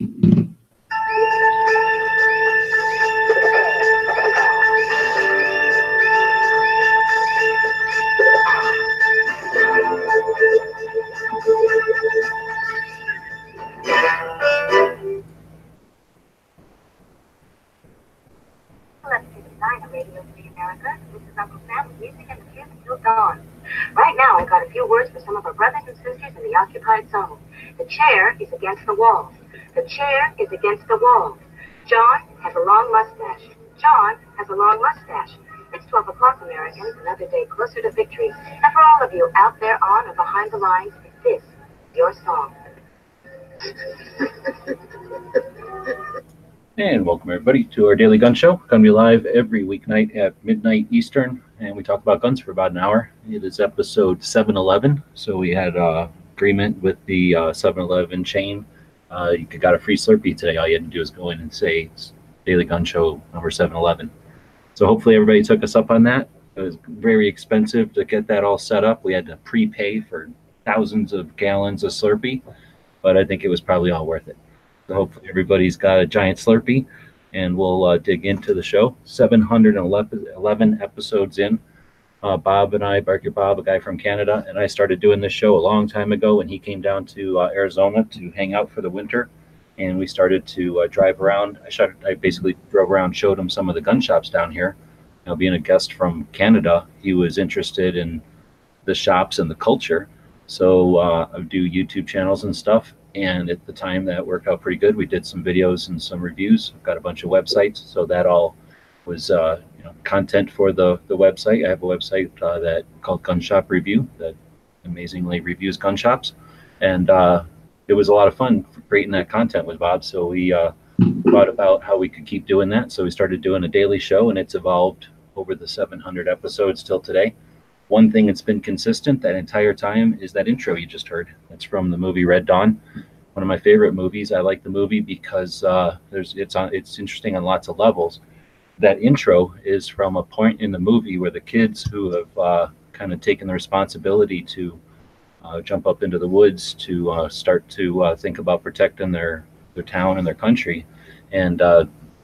Right now, I've got a few words for some of our brothers and sisters in the occupied zone. The chair is against the walls. The chair is against the walls. John has a long mustache. John has a long mustache. It's 12 o'clock, Americans, another day closer to victory. And for all of you out there on or behind the lines, this is your song. And welcome everybody to our daily gun show. Come to you live every weeknight at midnight Eastern, and we talk about guns for about an hour. It is episode 711, so we had agreement with the 7-Eleven chain. You got a free Slurpee today. All you had to do is go in and say it's daily gun show number 711. So hopefully everybody took us up on that. It was very expensive to get that all set up. We had to prepay for thousands of gallons of Slurpee, but I think it was probably all worth it. So hopefully everybody's got a giant Slurpee, and we'll dig into the show. 711 episodes in. Bob and I, Barker Bob, a guy from Canada, and I started doing this show a long time ago when he came down to Arizona to hang out for the winter, and we started to drive around. I basically drove around, showed him some of the gun shops down here. You know, being a guest from Canada, he was interested in the shops and the culture. So I do YouTube channels and stuff. And at the time that worked out pretty good. We did some videos and some reviews. I've got a bunch of websites. So that all was content for the website. I have a website that called Gun Shop Review that amazingly reviews gun shops. And it was a lot of fun creating that content with Bob. So we thought about how we could keep doing that. So we started doing a daily show, and it's evolved over the 700 episodes till today. One thing that's been consistent that entire time is that intro you just heard. It's from the movie Red Dawn, one of my favorite movies. I like the movie because it's interesting on lots of levels. That intro is from a point in the movie where the kids who have kind of taken the responsibility to jump up into the woods to start to think about protecting their town and their country. And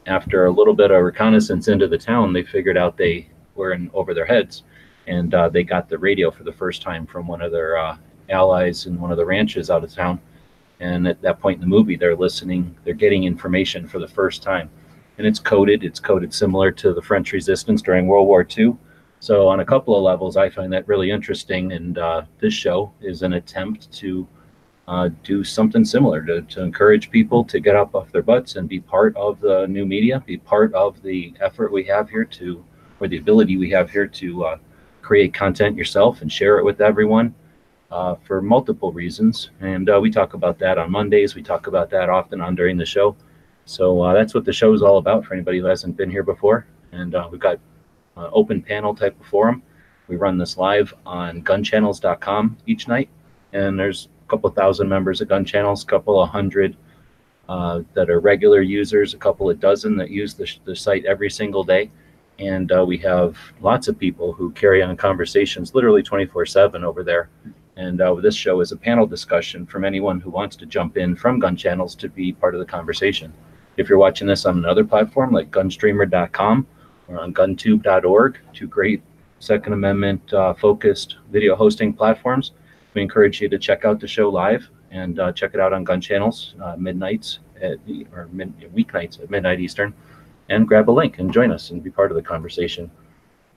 after a little bit of reconnaissance into the town, they figured out they were in over their heads. And they got the radio for the first time from one of their allies in one of the ranches out of town. And at that point in the movie, they're listening, they're getting information for the first time. And it's coded similar to the French resistance during World War II. So on a couple of levels, I find that really interesting. And this show is an attempt to do something similar, to encourage people to get up off their butts and be part of the new media, be part of the effort we have here to, or the ability we have here to create content yourself and share it with everyone for multiple reasons. And we talk about that on Mondays. We talk about that often on during the show. So that's what the show is all about for anybody who hasn't been here before. And we've got open panel type of forum. We run this live on gunchannels.com each night. And there's a couple thousand members of Gun Channels, a couple of hundred that are regular users, a couple of dozen that use the site every single day. And we have lots of people who carry on conversations literally 24/7 over there. And this show is a panel discussion from anyone who wants to jump in from Gun Channels to be part of the conversation. If you're watching this on another platform like gunstreamer.com or on guntube.org, two great Second Amendment focused video hosting platforms, we encourage you to check out the show live and check it out on Gun Channels weeknights at midnight Eastern. And grab a link and join us and be part of the conversation.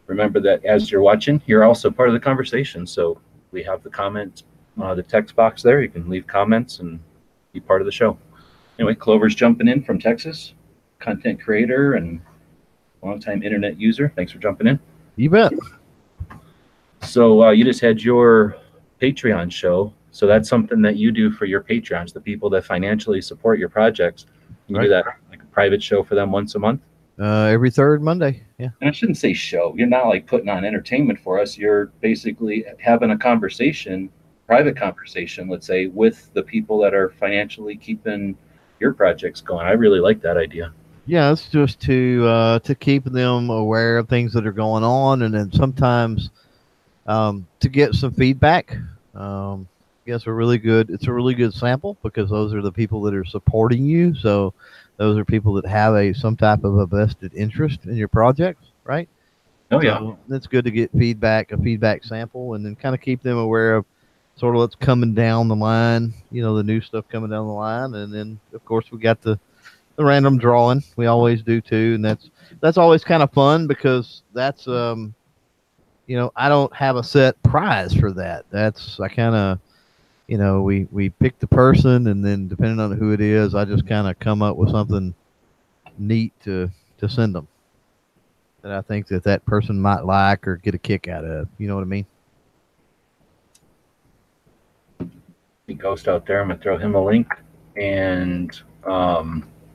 Remember that as you're watching, you're also part of the conversation. So we have the comments, the text box there. You can leave comments and be part of the show. Anyway, Clover's jumping in from Texas, content creator and longtime internet user. Thanks for jumping in. You bet. So you just had your Patreon show. So that's something that you do for your Patreons, the people that financially support your projects. You do that like a private show for them once a month? Every third Monday, yeah. And I shouldn't say show. You're not like putting on entertainment for us. You're basically having a conversation, private conversation, let's say, with the people that are financially keeping your projects going. I really like that idea. Yeah, it's just to keep them aware of things that are going on, and then sometimes to get some feedback. Yes, a really good. It's a really good sample because those are the people that are supporting you. So those are people that have some type of a vested interest in your projects, right? Oh yeah. So it's good to get feedback, a feedback sample, and then kind of keep them aware of sort of what's coming down the line. The new stuff coming down the line, and then of course we got the random drawing. We always do too, and that's always kind of fun because that's I don't have a set prize for that. That's I kind of we pick the person, and then depending on who it is, I just kind of come up with something neat to send them that I think that person might like or get a kick out of. You know what I mean? The Ghost out there. I'm gonna throw him a link, and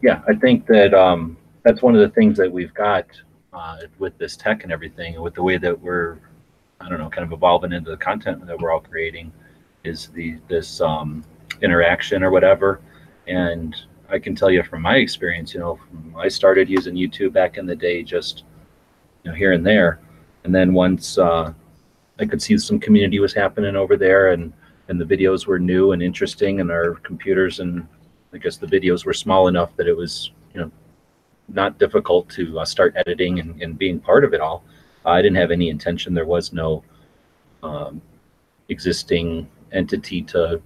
yeah, I think that that's one of the things that we've got with this tech and everything, and with the way that we're, I don't know, kind of evolving into the content that we're all creating, is this interaction or whatever. And I can tell you from my experience, I started using YouTube back in the day, just here and there, and then once I could see some community was happening over there, and the videos were new and interesting, and our computers and I guess the videos were small enough that it was not difficult to start editing and being part of it all. I didn't have any intention. There was no um, existing entity to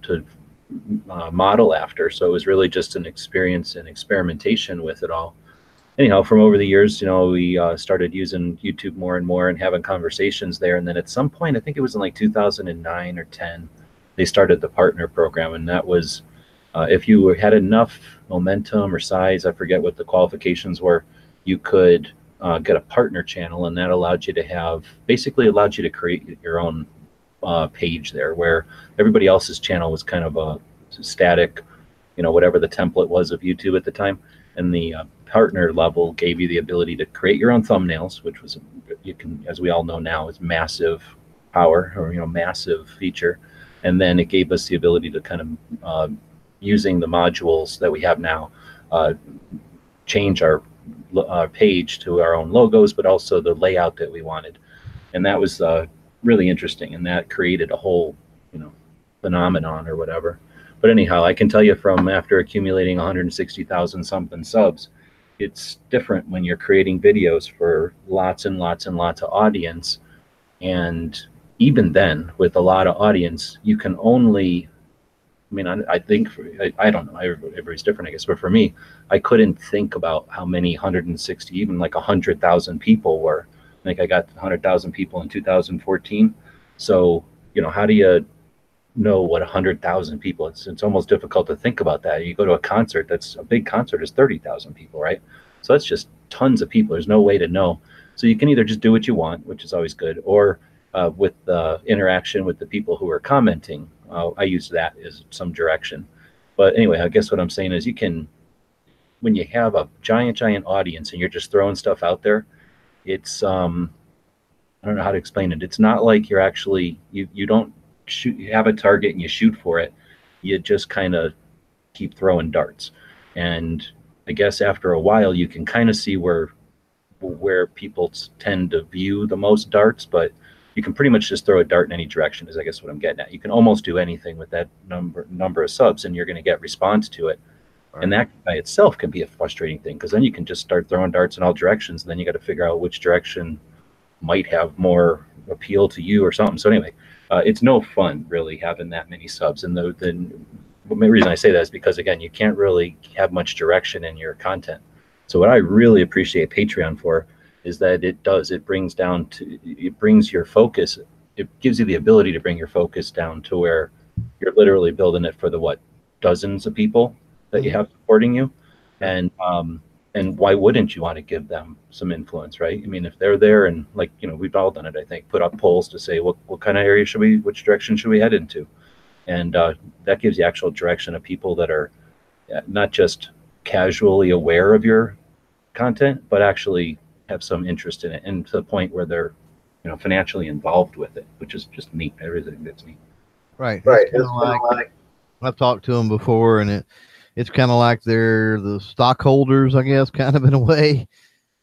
model after, so it was really just an experience and experimentation with it all. Anyhow, from over the years, we started using YouTube more and more and having conversations there. And then at some point, I think it was in like 2009 or 10, they started the partner program. And that was if you had enough momentum or size, I forget what the qualifications were, you could get a partner channel. And that allowed you to basically allowed you to create your own page there, where everybody else's channel was kind of a static, whatever the template was of YouTube at the time. And the partner level gave you the ability to create your own thumbnails, which was, you can, as we all know now, is massive power, or massive feature. And then it gave us the ability to kind of using the modules that we have now, change our page to our own logos, but also the layout that we wanted. And that was really interesting, and that created a whole phenomenon or whatever. But anyhow, I can tell you from after accumulating 160,000 something subs, it's different when you're creating videos for lots and lots and lots of audience. And even then, with a lot of audience, you can only, I mean, I think, I don't know, everybody's different, I guess, but for me, I couldn't think about how many 160, even like 100,000 people were. Like I got 100,000 people in 2014. So, how do you know what 100,000 people? It's almost difficult to think about that. You go to a concert, that's a big concert is 30,000 people, right? So that's just tons of people. There's no way to know. So you can either just do what you want, which is always good, or with the interaction with the people who are commenting, I use that as some direction. But anyway, I guess what I'm saying is you can, when you have a giant audience and you're just throwing stuff out there, it's I don't know how to explain it. It's not like you're actually, you don't shoot, you have a target and you shoot for it. You just kind of keep throwing darts. And I guess after a while you can kind of see where people tend to view the most darts, but you can pretty much just throw a dart in any direction, is I guess what I'm getting at. You can almost do anything with that number of subs, and you're going to get response to it. Right. And that by itself can be a frustrating thing, because then you can just start throwing darts in all directions, and then you got to figure out which direction might have more appeal to you or something. So anyway, it's no fun really having that many subs. And the main reason I say that is because, again, you can't really have much direction in your content. So what I really appreciate Patreon for is that it brings your focus, it gives you the ability to bring your focus down to where you're literally building it for the dozens of people that you have supporting you. And why wouldn't you want to give them some influence, right? I mean, if they're there, and like, we've all done it, I think, put up polls to say what kind of area which direction should we head into? And that gives you actual direction of people that are not just casually aware of your content, but actually have some interest in it, and to the point where they're financially involved with it, which is just neat. Everything that's neat. Right. It's kind of like I've talked to them before, and it's kind of like they're the stockholders, I guess, kind of in a way,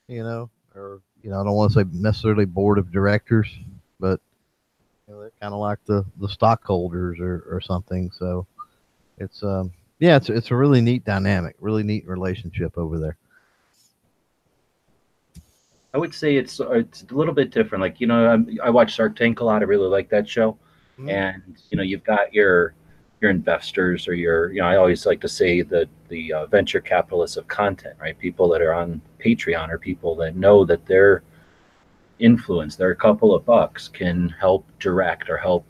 or I don't want to say necessarily board of directors, but they're kind of like the stockholders or something. So it's yeah, it's a really neat dynamic, really neat relationship over there. I would say it's a little bit different. Like, I watch Shark Tank a lot. I really like that show. And you've got your investors, or I always like to say that the venture capitalists of content, right? People that are on Patreon are people that know that their influence, their couple of bucks can help direct or help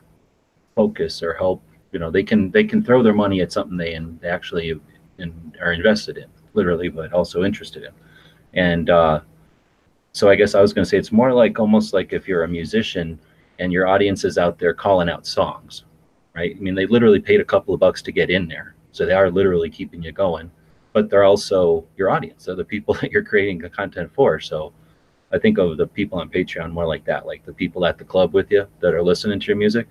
focus or help. They can throw their money at something they actually are invested in, literally, but also interested in. And so I guess I was going to say it's more like almost like if you're a musician and your audience is out there calling out songs, right? I mean, they literally paid a couple of bucks to get in there. So they are literally keeping you going, but they're also your audience. They're the people that you're creating the content for. So I think of the people on Patreon more like that, like the people at the club with you that are listening to your music.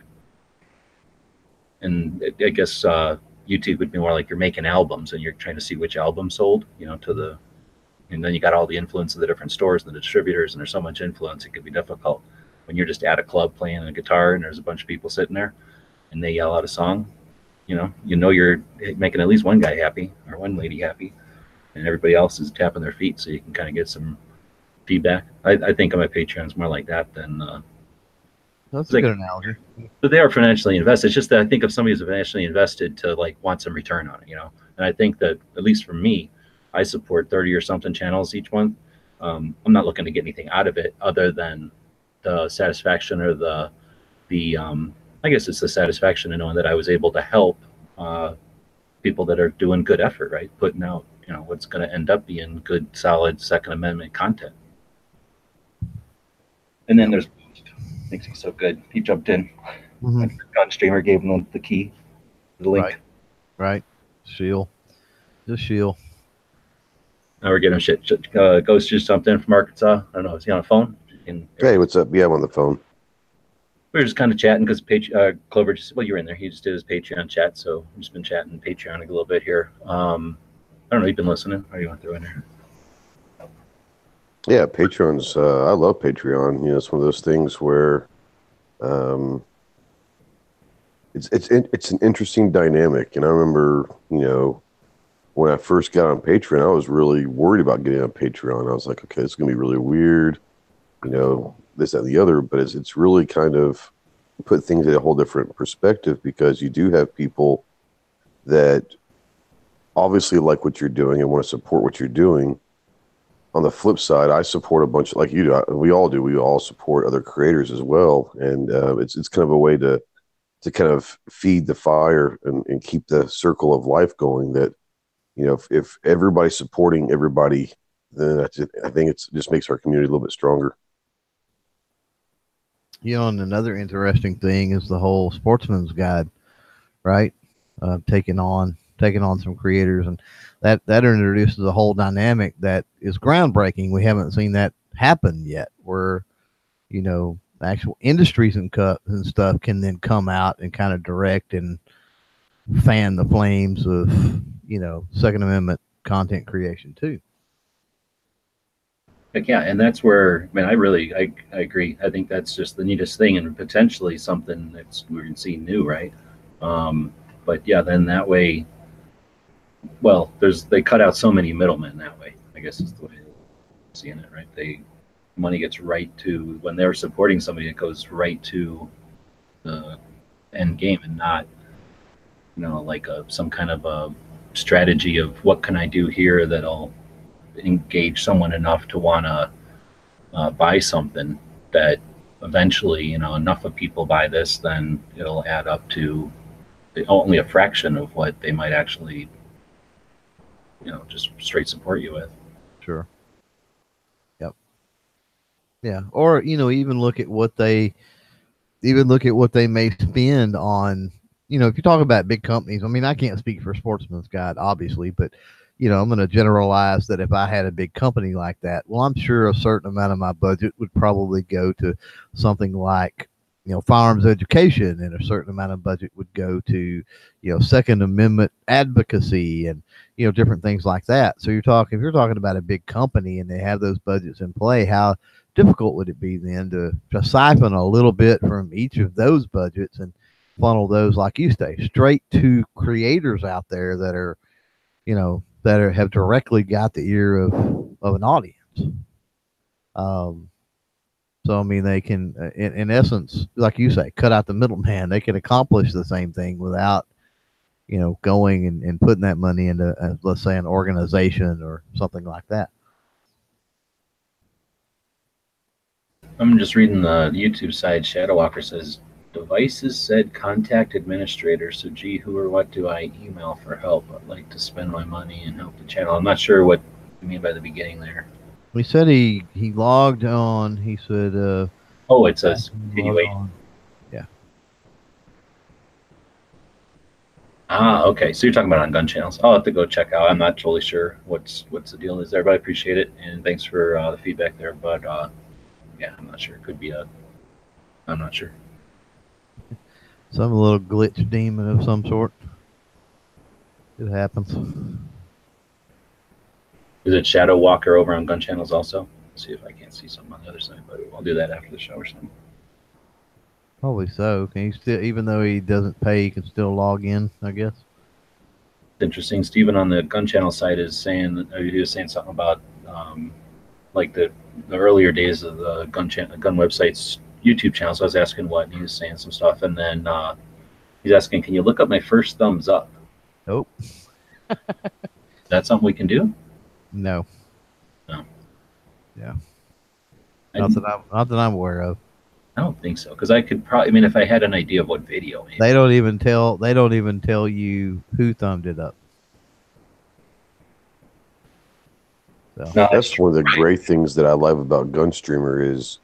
And I guess YouTube would be more like you're making albums and you're trying to see which album sold, and then you got all the influence of the different stores and the distributors, and there's so much influence, it could be difficult when you're just at a club playing a guitar and there's a bunch of people sitting there and they yell out a song. You're making at least one guy happy or one lady happy, and everybody else is tapping their feet, so you can kind of get some feedback. I think of my Patreons more like that than that's a good analogy. But they are financially invested. It's just that I think of somebody who's financially invested to like want some return on it, And I think that, at least for me, I support 30 or something channels each month. I'm not looking to get anything out of it other than the satisfaction or the I guess it's the satisfaction in knowing that I was able to help people that are doing good effort, right? Putting out, what's going to end up being good, solid Second Amendment content. And then there's thinks he's so good. He jumped in. Mm-hmm. Gun streamer gave him the key, the link. Right. Shield. Just Shield. Now we're getting shit. Ghost just jumped in from Arkansas. I don't know. Is he on a phone? Hey, what's up? Yeah, I'm on the phone. We were just kind of chatting because Clover you were in there. He just did his Patreon chat, so we've just been chatting Patreon a little bit here. I don't know. You've been listening, or you went through in there? Yeah, Patreon's. I love Patreon. It's one of those things where, it's an interesting dynamic. And I remember, when I first got on Patreon, I was really worried about getting on Patreon. I was like, okay, it's gonna be really weird, this, that, and the other. But it's really kind of put things in a whole different perspective, because you do have people that obviously like what you're doing and want to support what you're doing. On the flip side, I support a bunch, like you do. We all do. We all support other creators as well, and it's kind of a way to kind of feed the fire and keep the circle of life going. That if everybody's supporting everybody, then I think it just makes our community a little bit stronger. And another interesting thing is the whole Sportsman's Guide, right? Taking on some creators, and that introduces a whole dynamic that is groundbreaking. We haven't seen that happen yet, where actual industries and stuff can then come out and kind of direct and fan the flames of Second Amendment content creation too. Yeah, and that's where, I agree. I think that's just the neatest thing, and potentially something we're going to see new, right? But yeah, then that way, well, they cut out so many middlemen that way, I guess is the way I'm seeing it, right? Money gets right to, when they're supporting somebody, it goes right to the end game, and not, like some kind of a strategy of what can I do here that'll engage someone enough to want to buy something, that eventually, enough of people buy this, then it'll add up to only a fraction of what they might actually, just straight support you with. Sure. Yep. Yeah. Or, even look at what they may spend on, if you talk about big companies. I can't speak for Sportsman's Guide, obviously, but I'm going to generalize that if I had a big company like that, well, I'm sure a certain amount of my budget would probably go to something like, firearms education, and a certain amount of budget would go to, Second Amendment advocacy and, different things like that. So if you're talking about a big company and they have those budgets in play, how difficult would it be then to siphon a little bit from each of those budgets and funnel those, like you say, straight to creators out there that are, have directly got the ear of an audience. So I mean, they can, in essence, like you say, cut out the middleman. They can accomplish the same thing without, going and putting that money into, let's say, an organization or something like that. I'm just reading the YouTube side. Shadowwalker says, devices said contact administrator. So, gee, who or what do I email for help? I'd like to spend my money and help the channel. I'm not sure what you mean by the beginning there. He said he logged on. He said, oh, it says continuation. Yeah. Ah, okay. So you're talking about on gun channels. I'll have to go check out. I'm not totally sure what's the deal is there, but I appreciate it. And thanks for the feedback there. But yeah, I'm not sure. It could be I'm not sure. Some little glitch demon of some sort. It happens. Is it Shadow Walker over on gun channels also? Let's see if I can't see something on the other side, but I'll do that after the show or something. Probably so. Can he still, even though he doesn't pay, he can still log in, I guess. Interesting. Steven on the gun channel side is saying, he was saying something about like the earlier days of the gun website's YouTube channel. So I was asking what, and he was saying some stuff, and then he's asking, can you look up my first thumbs up? Nope. Is that something we can do? No. No. Yeah. Not that I'm aware of. I don't think so, because I could probably. I mean, if I had an idea of what video, maybe. They don't even tell you who thumbed it up. So. No, that's one of the great things that I love about Gunstreamer is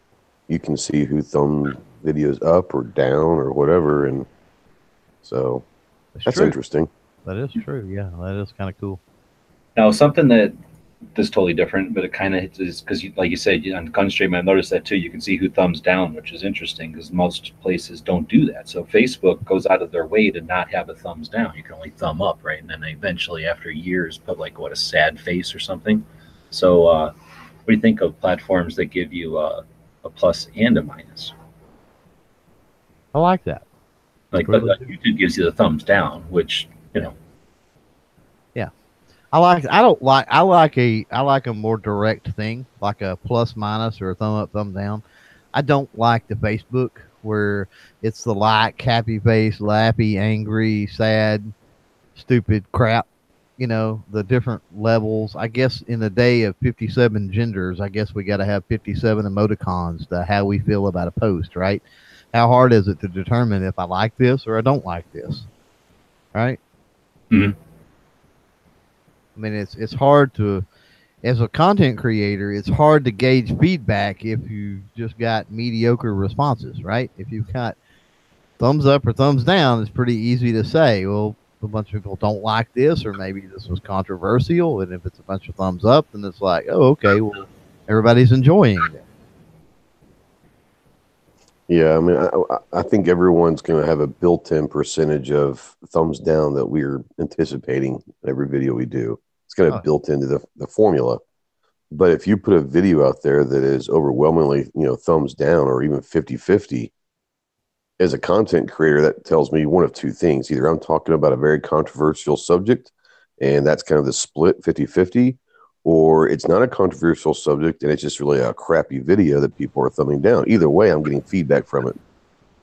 you can see who thumbed videos up or down or whatever, and so that's interesting. That is true. Yeah, that is kind of cool. Now, something that is totally different, but it kind of is because, like you said, on Gunstream, I've noticed that too. You can see who thumbs down, which is interesting because most places don't do that. So Facebook goes out of their way to not have a thumbs down. You can only thumb up, right? And then they eventually, after years, put like a sad face or something. So, what do you think of platforms that give you a plus and a minus? I like that. Like YouTube gives you the thumbs down, which Yeah. I like a more direct thing, like a plus minus or a thumb up, thumb down. I don't like the Facebook where it's the happy face, lappy, angry, sad, stupid crap. The different levels. I guess in the day of 57 genders, I guess we got to have 57 emoticons to how we feel about a post, right? How hard is it to determine if I like this or I don't like this, right? Mm-hmm. I mean, it's hard to, as a content creator, it's hard to gauge feedback if you just got mediocre responses, right? If you've got thumbs up or thumbs down, it's pretty easy to say, well, a bunch of people don't like this, or maybe this was controversial. And if it's a bunch of thumbs up, then it's like, oh, okay, well, everybody's enjoying it. Yeah, I mean, I think everyone's going to have a built-in percentage of thumbs down that we're anticipating in every video we do. It's going to be built into the formula. But if you put a video out there that is overwhelmingly, thumbs down or even 50-50, as a content creator, that tells me one of two things. Either I'm talking about a very controversial subject, and that's kind of the split 50-50, or it's not a controversial subject, and it's just really a crappy video that people are thumbing down. Either way, I'm getting feedback from it.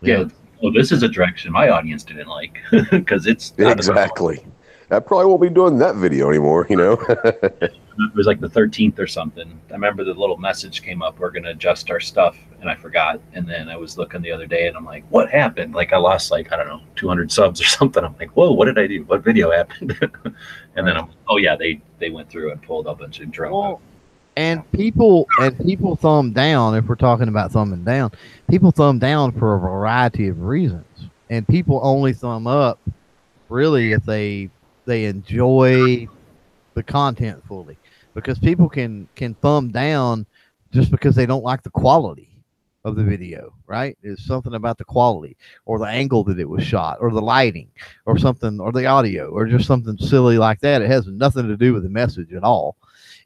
Yeah. Well, this is a direction my audience didn't like because it's exactly. I probably won't be doing that video anymore, It was like the 13th or something. I remember the little message came up, we're going to adjust our stuff, and I forgot. And then I was looking the other day, and I'm like, what happened? Like, I lost, 200 subs or something. I'm like, whoa, what did I do? What video happened? And then I'm like, oh, yeah, they went through and pulled up a bunch of drone. Well, and people thumb down, if we're talking about thumbing down, people thumb down for a variety of reasons. And people only thumb up, really, if they enjoy the content fully, because people can thumb down just because they don't like the quality of the video, right? It's something about the quality or the angle that it was shot or the lighting or something, or the audio, or just something silly like that. It has nothing to do with the message at all.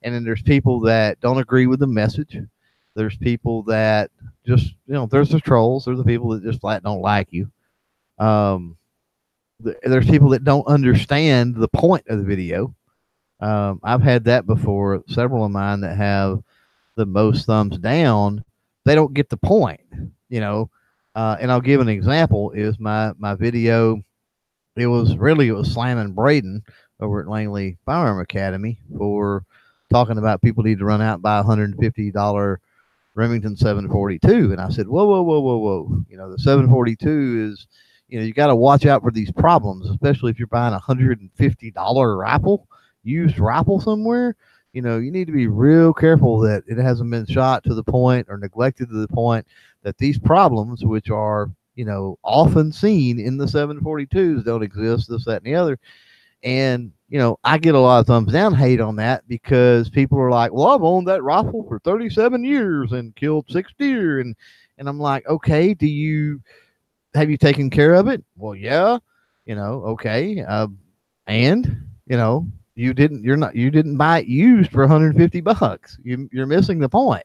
And then there's people that don't agree with the message, There's people that just, there's the trolls. There's the people that just flat don't like you. There's people that don't understand the point of the video. I've had that before. Several of mine that have the most thumbs down, they don't get the point, and I'll give an example. Is my video. It was slamming Braden over at Langley Firearm Academy for talking about people need to run out and buy $150 Remington 742. And I said, whoa, whoa, whoa, whoa, whoa. The 742 is, you got to watch out for these problems, especially if you're buying a $150 rifle, used rifle somewhere. You need to be real careful that it hasn't been shot to the point or neglected to the point that these problems, which are, often seen in the 742s, don't exist, this, that, and the other. And, I get a lot of thumbs down hate on that because people are like, well, I've owned that rifle for 37 years and killed 6 deer. And I'm like, okay, have you taken care of it? Well, yeah, okay. And, you didn't buy it used for $150. You're missing the point,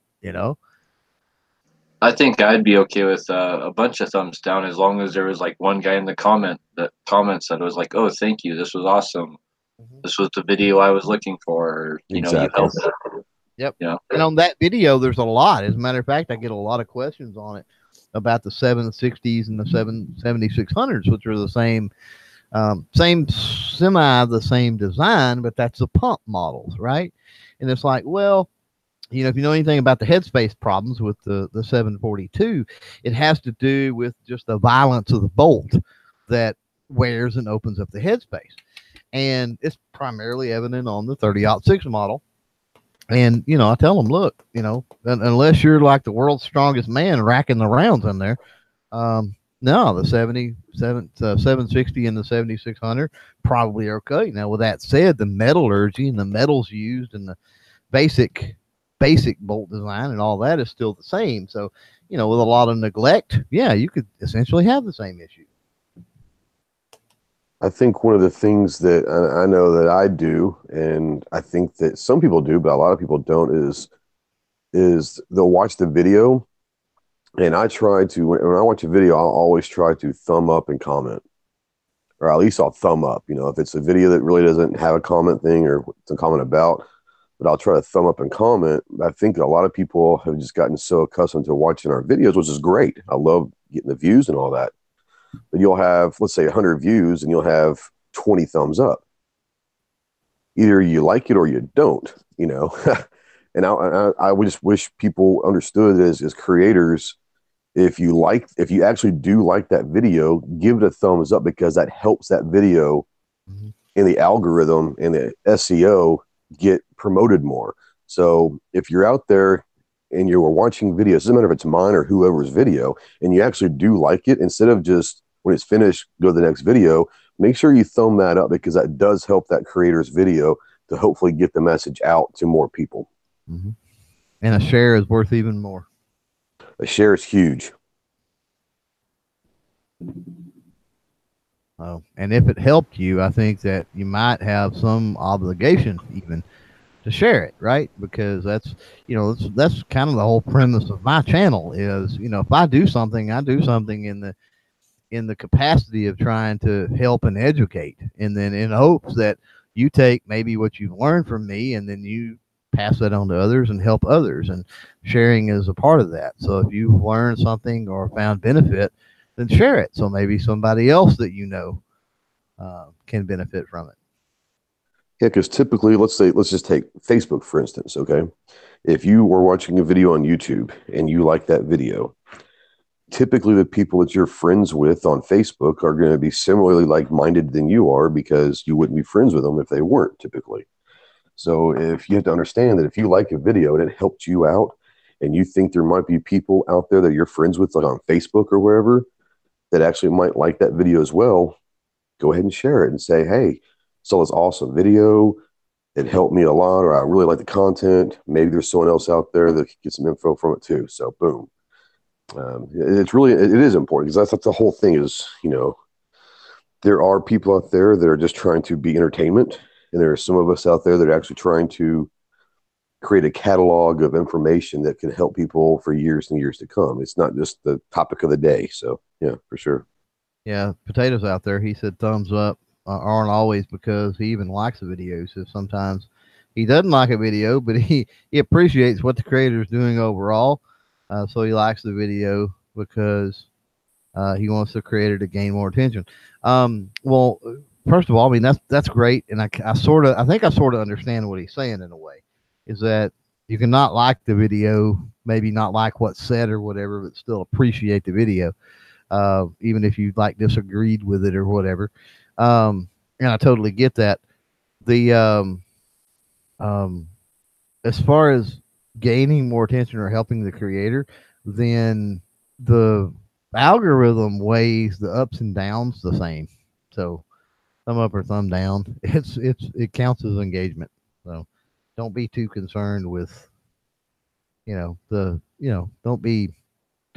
I think I'd be okay with a bunch of thumbs down as long as there was like one guy in the comments that was like, "Oh, thank you, this was awesome. This was the video I was looking for." Exactly. You helped. Yep. And on that video, there's a lot. As a matter of fact, I get a lot of questions on it about the 760s and the 7600s, which are the same the same design, but that's the pump models, right? And it's like, well, if you know anything about the headspace problems with the 742, it has to do with just the violence of the bolt that wears and opens up the headspace. And it's primarily evident on the 30-06 model. And, I tell them, look, unless you're like the world's strongest man racking the rounds in there, no, the 760 and the 7600 probably are okay. Now, with that said, the metallurgy and the metals used and the basic bolt design and all that is still the same. So, with a lot of neglect, yeah, you could essentially have the same issue. I think one of the things that I know that I do, and I think that some people do, but a lot of people don't, is they'll watch the video, and I try to, when I watch a video, I'll always try to thumb up and comment, or at least I'll thumb up. If it's a video that really doesn't have a comment thing or to comment about, but I'll try to thumb up and comment. I think a lot of people have just gotten so accustomed to watching our videos, which is great. I love getting the views and all that. But you'll have, let's say, 100 views, and you'll have 20 thumbs up. Either you like it or you don't, And I would just wish people understood as creators, if you actually do like that video, give it a thumbs up, because that helps that video in the algorithm and the SEO get promoted more. So if you're out there and you're watching videos, it doesn't matter if it's mine or whoever's video, and you actually do like it, instead of just when it's finished, go to the next video, make sure you thumb that up, because that does help that creator's video to hopefully get the message out to more people. Mm-hmm. And a share is worth even more. A share is huge. Oh, and if it helped you, I think that you might have some obligation even to share it, right? Because that's kind of the whole premise of my channel is, if I do something in the capacity of trying to help and educate, and then in hopes that you take maybe what you've learned from me and then you pass that on to others and help others, and sharing is a part of that. So if you've learned something or found benefit, then share it. So maybe somebody else that can benefit from it. Yeah, because typically, let's just take Facebook, for instance, okay? If you were watching a video on YouTube and you like that video, typically the people that you're friends with on Facebook are going to be similarly like-minded than you are, because you wouldn't be friends with them if they weren't, typically. So if you have to understand that if you like a video and it helped you out, and you think there might be people out there that you're friends with, like on Facebook or wherever, that actually might like that video as well, go ahead and share it and say, hey, saw this awesome video. It helped me a lot, or I really like the content. Maybe there's someone else out there that could get some info from it too. So boom. It is important, because that's the whole thing is, there are people out there that are just trying to be entertainment. And there are some of us out there that are actually trying to create a catalog of information that can help people for years and years to come. It's not just the topic of the day. So yeah, for sure. Yeah, Potatoes out there. He said thumbs up aren't always because he even likes the video. So sometimes he doesn't like a video, but he appreciates what the creator is doing overall. So he likes the video because he wants the creator to gain more attention. Well, first of all, I mean that's great, and I think I sort of understand what he's saying in a way, is that you can not like the video, maybe not like what's said or whatever, but still appreciate the video, even if you like disagreed with it or whatever. And I totally get that. The um, as far as gaining more attention or helping the creator, then the algorithm weighs the ups and downs the same. So thumb up or thumb down, it counts as engagement. So don't be too concerned with don't be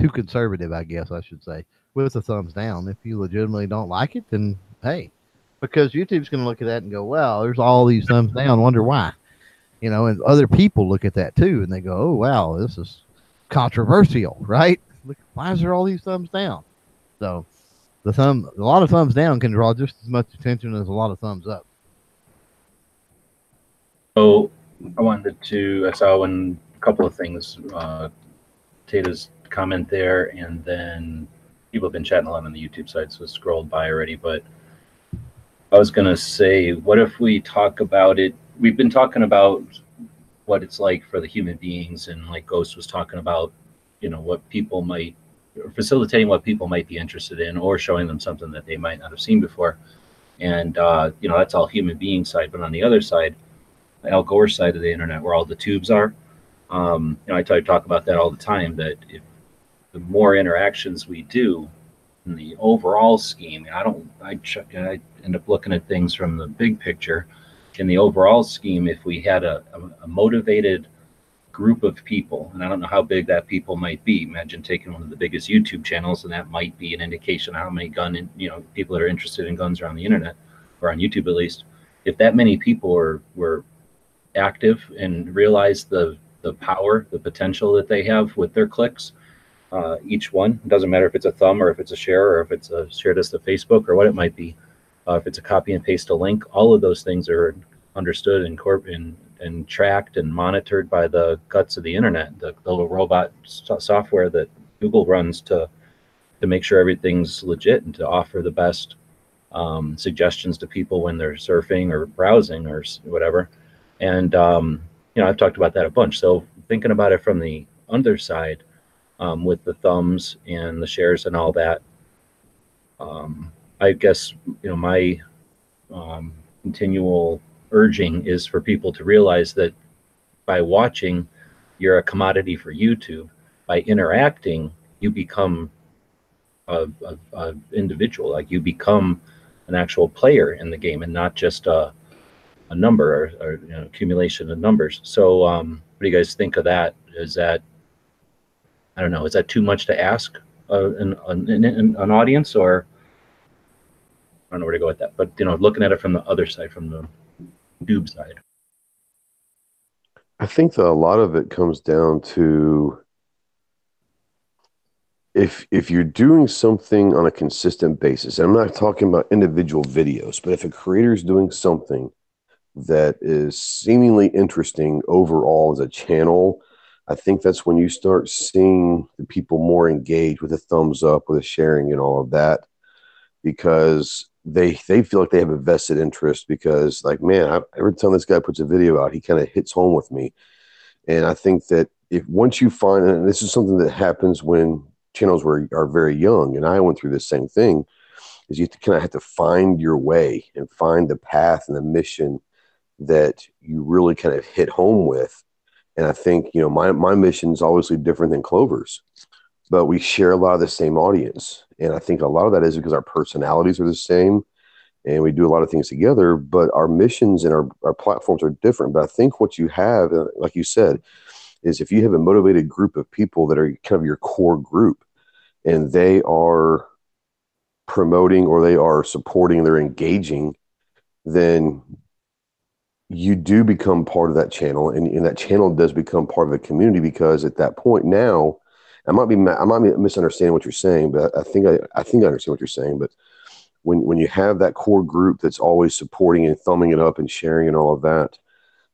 too conservative, I guess I should say, with the thumbs down. If you legitimately don't like it, then hey, because YouTube's going to look at that and go, "Wow, there's all these thumbs down. Wonder why." And other people look at that too, and they go, "Oh, wow, this is controversial, right? Look, why is there all these thumbs down?" So a lot of thumbs down can draw just as much attention as a lot of thumbs up. So I saw a couple of things. Tata's comment there, and then people have been chatting a lot on the YouTube side, so it's scrolled by already. But I was going to say, what if we talk about it? We've been talking about what it's like for the human beings, and like Ghost was talking about, what people might, or facilitating what people might be interested in, or showing them something that they might not have seen before. And, that's all human being side. But on the other side, Al Gore side of the internet, where all the tubes are, I talk about that all the time, that if the more interactions we do in the overall scheme, I end up looking at things from the big picture. In the overall scheme, if we had a motivated group of people, and I don't know how big that people might be. Imagine taking one of the biggest YouTube channels, and that might be an indication of how many people that are interested in guns around the internet, or on YouTube at least. If that many people were active and realized the power, the potential that they have with their clicks, each one, it doesn't matter if it's a thumb or if it's a share or if it's a share this to Facebook or what it might be, if it's a copy and paste a link, all of those things are understood and tracked and monitored by the guts of the internet, the little robot software that Google runs to make sure everything's legit and to offer the best suggestions to people when they're surfing or browsing or whatever. And I've talked about that a bunch. So thinking about it from the other side, with the thumbs and the shares and all that, I guess my continual urging is for people to realize that by watching, you're a commodity for YouTube. By interacting, you become a individual. Like, you become an actual player in the game and not just a number or accumulation of numbers. So what do you guys think of that? Is that, I don't know, is that too much to ask an audience, or I don't know where to go with that, but looking at it from the other side, from the tube side. I think that a lot of it comes down to if you're doing something on a consistent basis. I'm not talking about individual videos, but if a creator is doing something that is seemingly interesting overall as a channel, I think that's when you start seeing the people more engaged with a thumbs up, with a sharing and all of that, because they feel like they have a vested interest, because like, man, every time this guy puts a video out, he kind of hits home with me. And I think that once you find, and this is something that happens when channels are very young, and I went through the same thing, is you kind of have to find your way and find the path and the mission that you really kind of hit home with. And I think, my mission is obviously different than Clover's, but we share a lot of the same audience. And I think a lot of that is because our personalities are the same and we do a lot of things together, but our missions and our platforms are different. But I think what you have, like you said, is if you have a motivated group of people that are kind of your core group, and they are promoting or they are supporting, they're engaging, then you do become part of that channel, and that channel does become part of the community, because at that point now, I might be misunderstanding what you're saying, but I think I understand what you're saying. But when you have that core group that's always supporting and thumbing it up and sharing and all of that,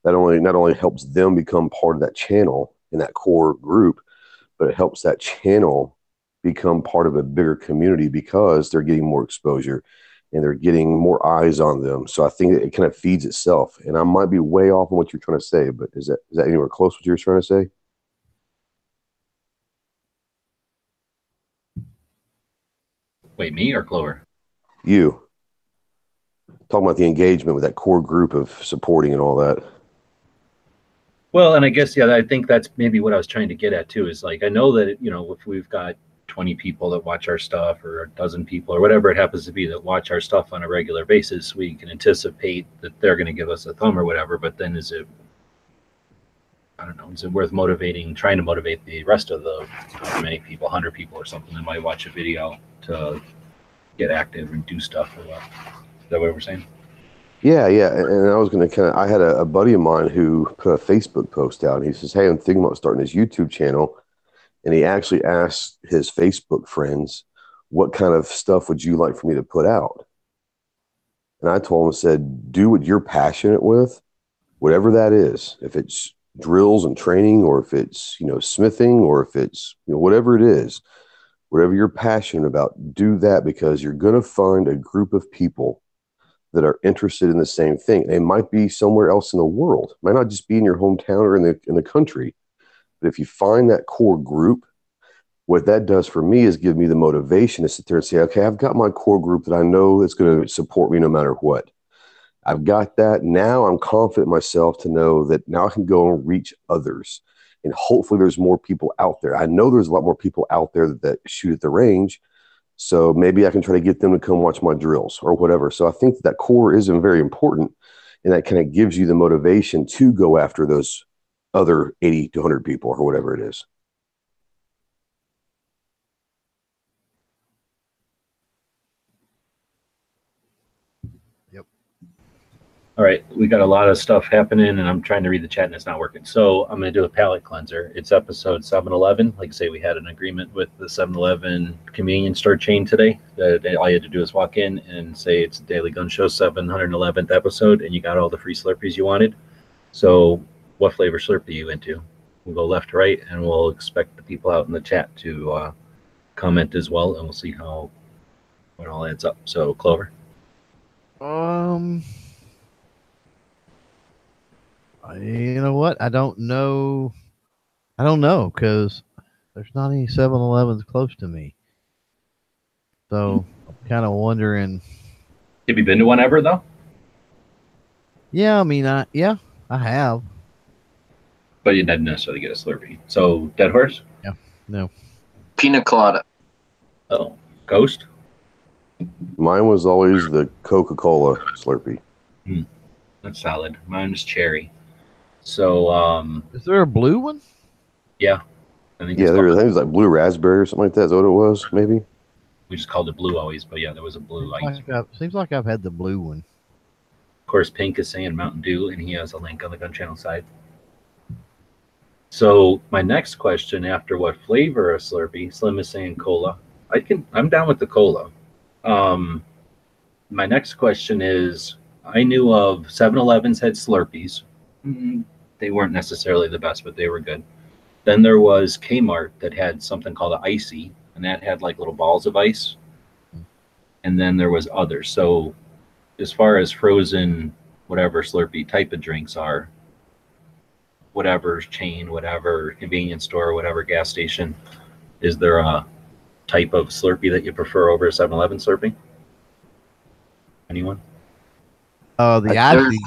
that not only helps them become part of that channel in that core group, but it helps that channel become part of a bigger community, because they're getting more exposure and they're getting more eyes on them. So I think it kind of feeds itself. And I might be way off on what you're trying to say, but is that anywhere close to what you're trying to say? Wait, me or Clover? You talking about the engagement with that core group of supporting and all that. Well, and I guess, yeah, I think that's maybe what I was trying to get at too, is like, I know that, if we've got 20 people that watch our stuff, or a dozen people or whatever it happens to be that watch our stuff on a regular basis, we can anticipate that they're going to give us a thumb or whatever. But then is it worth trying to motivate the rest of the many people, 100 people or something that might watch a video to get active and do stuff or what? Is that what we're saying? Yeah. And I was going to I had a buddy of mine who put a Facebook post out, and he says, "Hey, I'm thinking about starting this YouTube channel." And he actually asked his Facebook friends, "What kind of stuff would you like for me to put out?" And I told him, I said, "Do what you're passionate with, whatever that is. If it's drills and training, or if it's, smithing, or if it's, whatever it is, whatever you're passionate about, do that, because you're going to find a group of people that are interested in the same thing. They might be somewhere else in the world. It might not just be in your hometown or in the country. But if you find that core group, what that does for me is give me the motivation to sit there and say, okay, I've got my core group that I know is going to support me no matter what. I've got that. Now I'm confident in myself to know that now I can go and reach others. And hopefully there's more people out there. I know there's a lot more people out there that shoot at the range. So maybe I can try to get them to come watch my drills or whatever. So I think that core isn't very important. And that kind of gives you the motivation to go after those other 80 to 100 people or whatever it is. All right, we got a lot of stuff happening, and I'm trying to read the chat, and it's not working. So I'm going to do a palate cleanser. It's episode 711. Like I say, we had an agreement with the 7-Eleven convenience store chain today. That all you had to do is walk in and say it's a Daily Gun Show 711th episode, and you got all the free Slurpees you wanted. So what flavor Slurpee are you into? We'll go left to right, and we'll expect the people out in the chat to comment as well, and we'll see what all adds up. So, Clover? You know what? I don't know. Because there's not any 7-Elevens close to me. So I'm kind of wondering. Have you been to one ever, though? Yeah, I mean, I have. But you didn't necessarily get a Slurpee. So, Dead Horse? Yeah, no. Pina colada. Oh, Ghost? Mine was always the Coca-Cola Slurpee. That's solid. Mine was cherry. So, is there a blue one? Yeah. I think it was like blue raspberry or something like that. Is that what it was, maybe? We just called it blue always, but yeah, there was a blue. Seems like I've had the blue one. Of course, Pink is saying Mountain Dew, and he has a link on the Gun Channel side. So my next question, after what flavor of Slurpee, Slim is saying cola. I'm down with the cola. My next question is, I knew of 7-Elevens had Slurpees. They weren't necessarily the best, but they were good. Then there was Kmart that had something called an Icy, and that had like little balls of ice. And then there was others. So as far as frozen, whatever Slurpee type of drinks are, whatever chain, whatever convenience store, whatever gas station, is there a type of Slurpee that you prefer over a 7-Eleven Slurpee? Anyone? The Ices.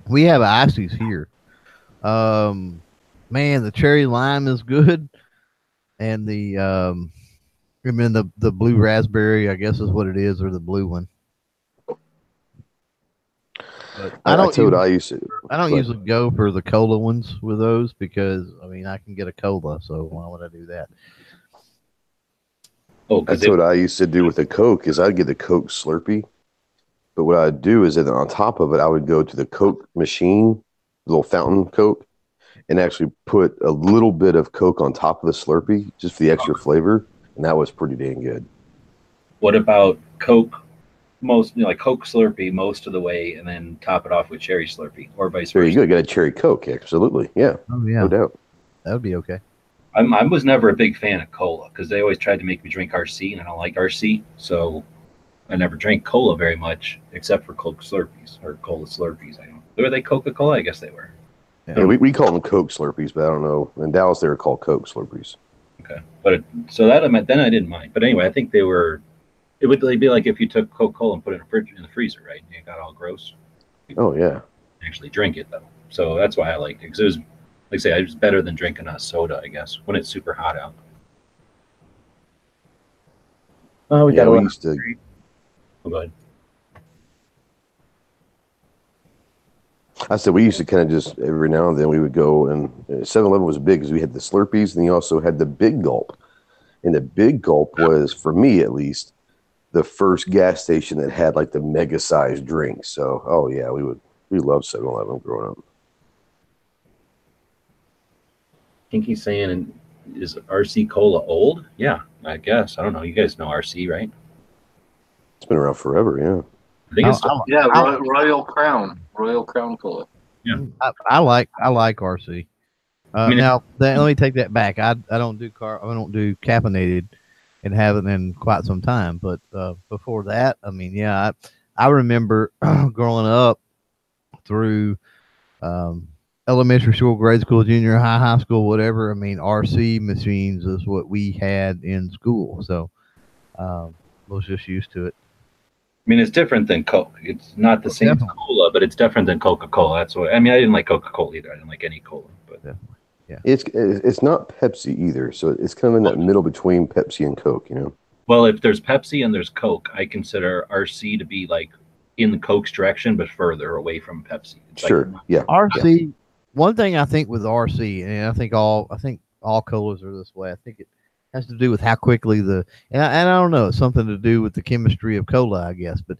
We have Ices here. Man, the cherry lime is good, and the blue raspberry, I guess is what it is, or the blue one. But I don't usually go for the cola ones with those, because I mean I can get a cola, so why would I do that? Oh, that's what I used to do with the Coke. Is I'd get the Coke Slurpee, But what I'd do is that on top of it, I would go to the Coke machine, the little fountain Coke, and actually put a little bit of Coke on top of the Slurpee just for the extra flavor. And that was pretty dang good. What about Coke? Like Coke Slurpee most of the way, and then top it off with cherry Slurpee, or vice There versa. you go. You got a cherry Coke. Absolutely. Yeah. Oh yeah, No doubt. that would be okay. I was never a big fan of cola because they always tried to make me drink RC, and I don't like RC, so I never drank cola very much, except for Coke Slurpees or Cola Slurpees. I don't. Were they Coca-Cola? I guess they were. Yeah, we call them Coke Slurpees, but I don't know. In Dallas, they were called Coke Slurpees. Okay, but so that I meant then I didn't mind. But anyway, I think they were. It would be like if you took Coca-Cola and put it in the freezer, right? And it got all gross. Oh yeah. Actually, drink it though, so that's why I liked it because it was, like I say, it was better than drinking a soda, I guess, when it's super hot out. Oh, we used to. Oh, go ahead. I said we used to kind of just every now and then we would go, and 7-Eleven was big because we had the Slurpees, and you also had the Big Gulp. And the Big Gulp was, for me at least, the first gas station that had like the mega sized drinks. So, oh yeah, we loved 7-Eleven growing up. I think he's saying, is RC Cola old? Yeah, I guess. I don't know. You guys know RC, right? It's been around forever, yeah. I think it's still, Royal Crown Cola. Yeah. I like RC. Now let me take that back. I don't do caffeinated, and haven't in quite some time. But before that, I mean, yeah, I remember growing up through elementary school, grade school, junior high school, whatever. I mean, RC machines is what we had in school, so was just used to it. I mean, it's different than Coke. It's not the same as cola, but it's different than Coca-Cola. That's why. I mean, I didn't like Coca-Cola either. I didn't like any cola. But Definitely. Yeah. It's not Pepsi either, so it's kind of in that middle between Pepsi and Coke, you know. Well, if there's Pepsi and there's Coke, I consider RC to be like in the Coke's direction, but further away from Pepsi. It's sure. Like, yeah. RC. Yeah. One thing I think with RC, and I think all colas are this way. I think it has to do with how quickly and I don't know, it's something to do with the chemistry of cola, I guess, but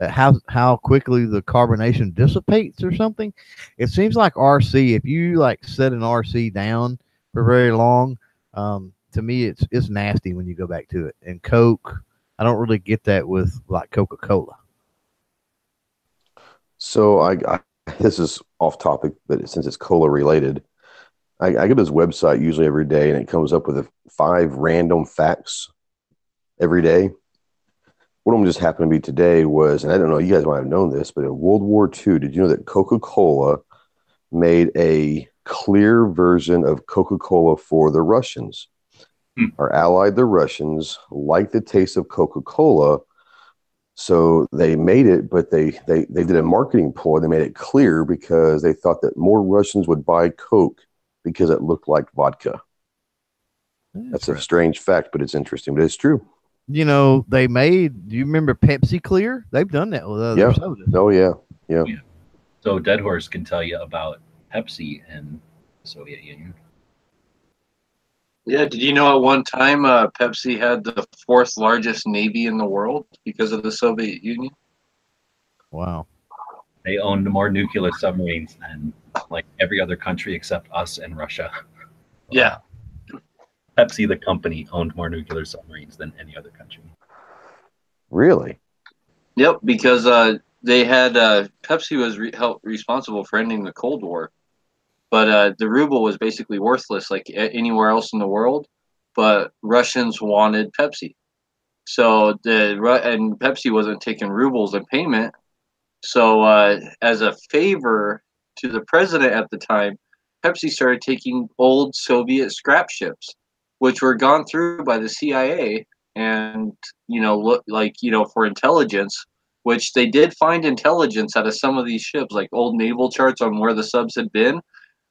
how quickly the carbonation dissipates or something. It seems like RC, if you like set an RC down for very long, to me it's nasty when you go back to it. And Coke, I don't really get that with like Coca-Cola. So I this is off topic, but since it's cola related, I go to this website usually every day, and it comes up with 5 random facts every day. One of them just happened to be today was, and I don't know, you guys might have known this, but in World War II, did you know that Coca-Cola made a clear version of Coca-Cola for the Russians? Our allied, the Russians, liked the taste of Coca-Cola, so they made it, but they did a marketing ploy. They made it clear because they thought that more Russians would buy Coke because it looked like vodka. That's a strange fact, but it's interesting. But it's true. You know, do you remember Pepsi Clear? They've done that with other sodas. Oh, yeah. So Dead Horse can tell you about Pepsi and the Soviet Union. Yeah, did you know at one time Pepsi had the 4th largest navy in the world because of the Soviet Union? Wow. They owned more nuclear submarines than like every other country except us and Russia. Yeah. Pepsi, the company, owned more nuclear submarines than any other country. Really? Yep, because they had Pepsi was responsible for ending the Cold War, but the ruble was basically worthless like anywhere else in the world. But Russians wanted Pepsi, so and Pepsi wasn't taking rubles in payment. So as a favor to the president at the time, Pepsi started taking old Soviet scrap ships, which were gone through by the CIA, and for intelligence, which they did find intelligence out of some of these ships, like old naval charts on where the subs had been,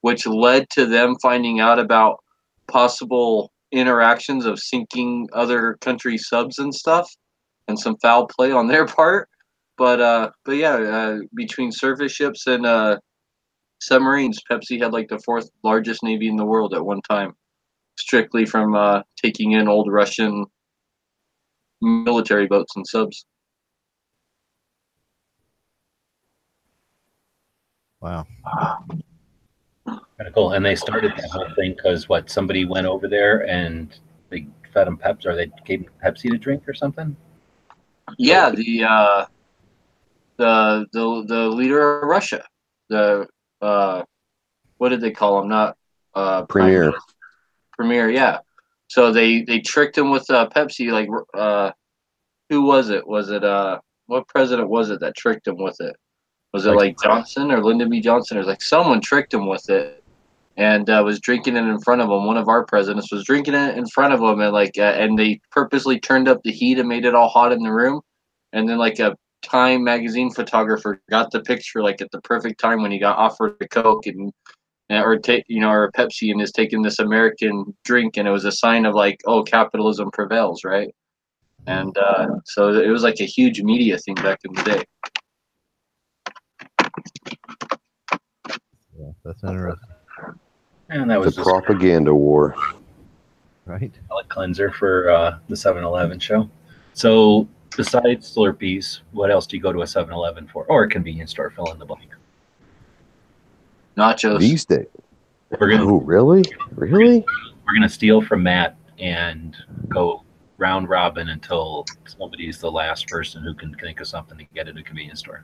which led to them finding out about possible interactions of sinking other countries' subs and stuff, and some foul play on their part. But yeah, between surface ships and submarines, Pepsi had like the 4th largest navy in the world at one time, strictly from taking in old Russian military boats and subs. Wow. Kind of cool. And they started that whole thing because somebody went over there and they fed them Pepsi, or they gave them Pepsi to drink or something. Yeah, the leader of Russia, the what did they call him? Not prime Premier. minister. Premier, yeah. So they tricked him with Pepsi. Like, who was it? Was it what president was it that tricked him with it? Was it like Johnson or Lyndon B. Johnson? Or like someone tricked him with it and was drinking it in front of him. One of our presidents was drinking it in front of him, and and they purposely turned up the heat and made it all hot in the room. And then like a Time magazine photographer got the picture like at the perfect time when he got offered a Coke or a Pepsi, and is taking this American drink, and it was a sign of like, oh, capitalism prevails, right? And so it was like a huge media thing back in the day. Yeah, that's interesting. And that was The propaganda war. Right. palate cleanser for the 7-Eleven show. So besides Slurpees, what else do you go to a 7-Eleven for, or a convenience store? Fill in the blank. Nachos. These days. We're gonna Oh, really? Really? we're gonna steal from Matt and go round robin until somebody's the last person who can think of something to get at a convenience store.